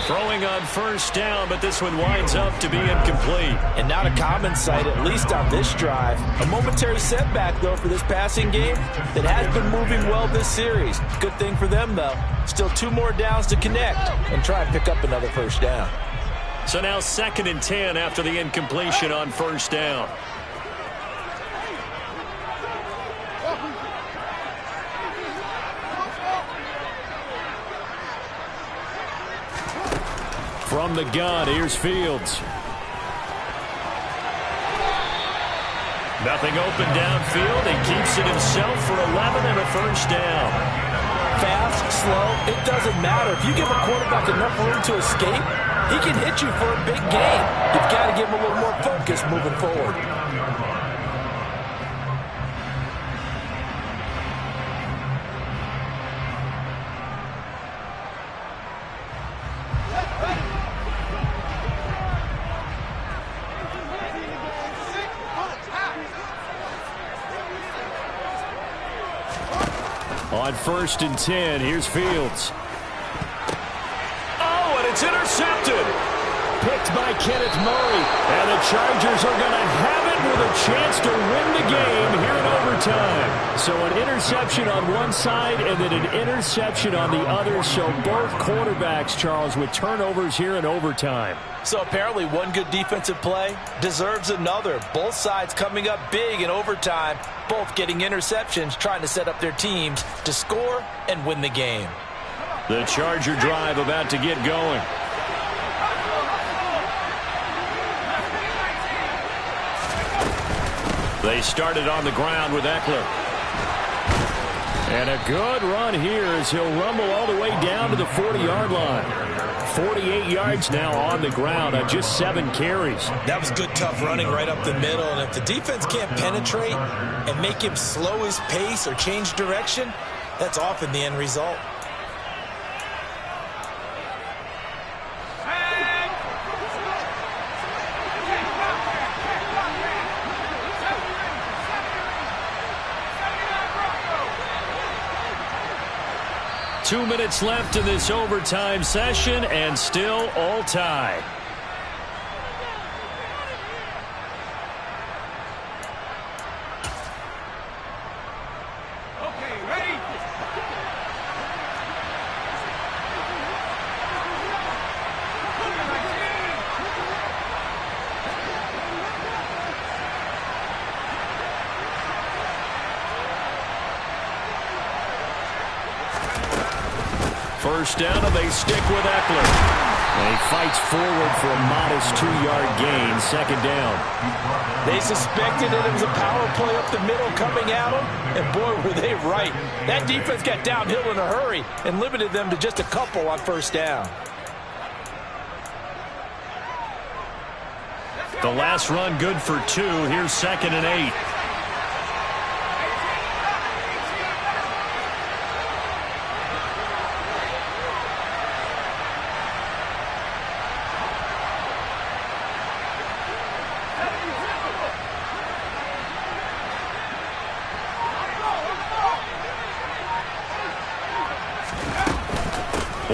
Throwing on first down, but this one winds up to be incomplete. And not a common sight, at least on this drive. A momentary setback, though, for this passing game that has been moving well this series. Good thing for them, though. Still 2 more downs to connect and try and pick up another first down. So now 2nd and 10 after the incompletion on first down. From the gun, here's Fields. Nothing open downfield. He keeps it himself for 11 and a first down. Fast, slow, it doesn't matter. If you give a quarterback enough room to escape, he can hit you for a big gain. You've got to give him a little more focus moving forward. On 1st and 10, here's Fields. Oh, and it's intercepted. Picked by Kenneth Murray. And the Chargers are going to have it with a chance to win the game here in overtime. So an interception on one side and then an interception on the other. So both quarterbacks, Charles, with turnovers here in overtime. So apparently one good defensive play deserves another. Both sides coming up big in overtime, both getting interceptions, trying to set up their teams to score and win the game. The Charger drive about to get going. They started on the ground with Eckler. And a good run here as he'll rumble all the way down to the 40-yard line. 48 yards now on the ground on just 7 carries. That was good, tough running right up the middle. And if the defense can't penetrate and make him slow his pace or change direction, that's often the end result. Two minutes left in this overtime session, and still all tied. Okay, ready? First down, and they stick with Eckler. And he fights forward for a modest 2-yard gain, 2nd down. They suspected that it was a power play up the middle coming at them, and boy, were they right. That defense got downhill in a hurry and limited them to just a couple on first down. The last run good for 2. Here's 2nd and 8.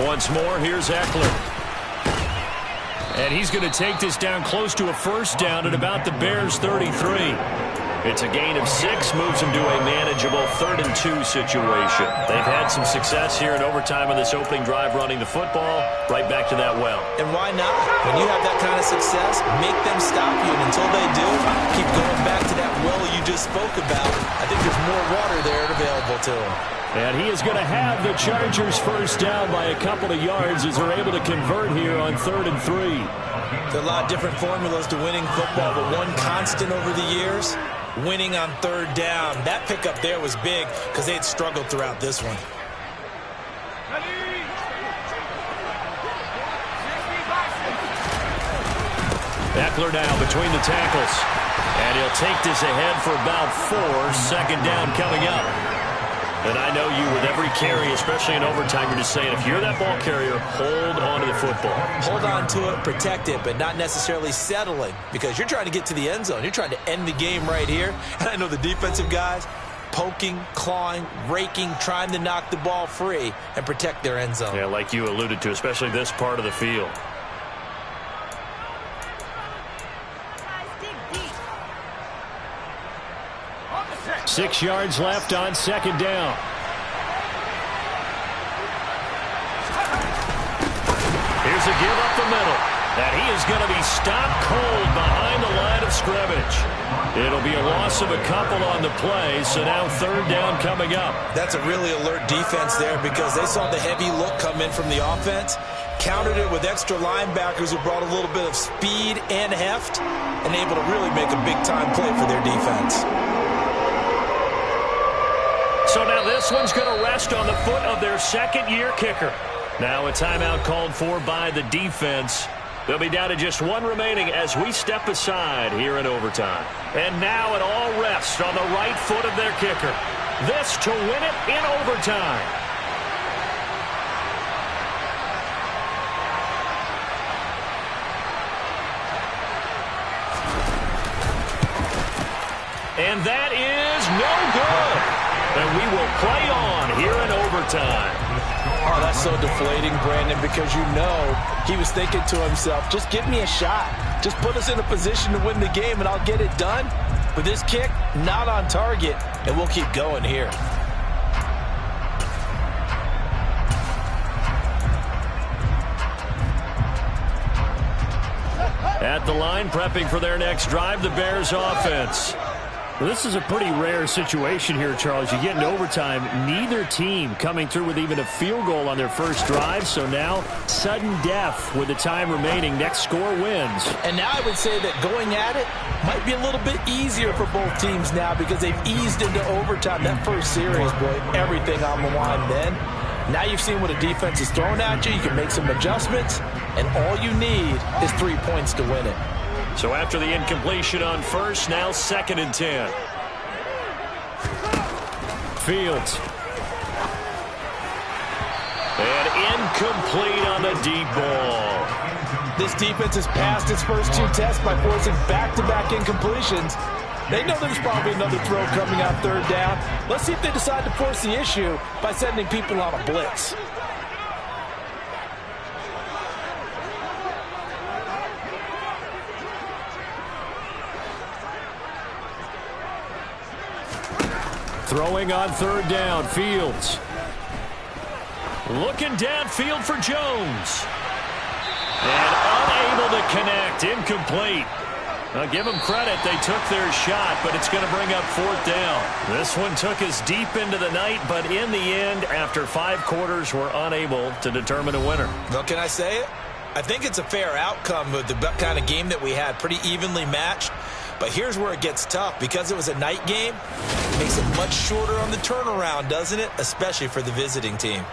Once more, here's Eckler. And he's going to take this down close to a first down at about the Bears' 33. It's a gain of 6, moves them to a manageable 3rd-and-2 situation. They've had some success here in overtime on this opening drive running the football. Right back to that well. And why not? When you have that kind of success, make them stop you. And until they do, keep going back to that well you just spoke about. I think there's more water there available to them. And he is going to have the Chargers first down by a couple of yards as they're able to convert here on 3rd and 3. There are a lot of different formulas to winning football, but one constant over the years, winning on 3rd down. That pickup there was big because they had struggled throughout this one. Eckler now between the tackles. And he'll take this ahead for about 4. 2nd down coming up. And I know you, with every carry, especially in overtime, you're just saying, if you're that ball carrier, hold on to the football. Hold on to it, protect it, but not necessarily settling, because you're trying to get to the end zone. You're trying to end the game right here. And I know the defensive guys poking, clawing, raking, trying to knock the ball free and protect their end zone. Yeah, like you alluded to, especially this part of the field. Six yards left on 2nd down. Here's a give up the middle. And he is going to be stopped cold behind the line of scrimmage. It'll be a loss of a couple on the play, so now 3rd down coming up. That's a really alert defense there because they saw the heavy look come in from the offense, countered it with extra linebackers who brought a little bit of speed and heft, and able to really make a big-time play for their defense. So now this one's going to rest on the foot of their 2nd-year kicker. Now a timeout called for by the defense. They'll be down to just 1 remaining as we step aside here in overtime. And now it all rests on the right foot of their kicker. This to win it in overtime. And that is no good. And we will play on here in overtime. Oh, that's so deflating, Brandon, because you know he was thinking to himself, just give me a shot. Just put us in a position to win the game, and I'll get it done. With this kick, not on target, and we'll keep going here. At the line, prepping for their next drive, the Bears offense. Well, this is a pretty rare situation here, Charles. You get in overtime, neither team coming through with even a field goal on their first drive. So now, sudden death with the time remaining. Next score wins. And now I would say that going at it might be a little bit easier for both teams now because they've eased into overtime. That first series, boy, everything on the line then. Now you've seen what a defense is throwing at you. You can make some adjustments, and all you need is 3 points to win it. So after the incompletion on first, now 2nd and 10. Fields. And incomplete on the deep ball. This defense has passed its first 2 tests by forcing back-to-back incompletions. They know there's probably another throw coming out 3rd down. Let's see if they decide to force the issue by sending people on a blitz. Throwing on 3rd down, Fields. Looking downfield for Jones. And unable to connect, incomplete. Now give them credit, they took their shot, but it's going to bring up 4th down. This one took us deep into the night, but in the end, after 5 quarters, we're unable to determine a winner. Well, can I say it? I think it's a fair outcome with the kind of game that we had, pretty evenly matched. But here's where it gets tough. Because it was a night game, it makes it much shorter on the turnaround, doesn't it? Especially for the visiting team.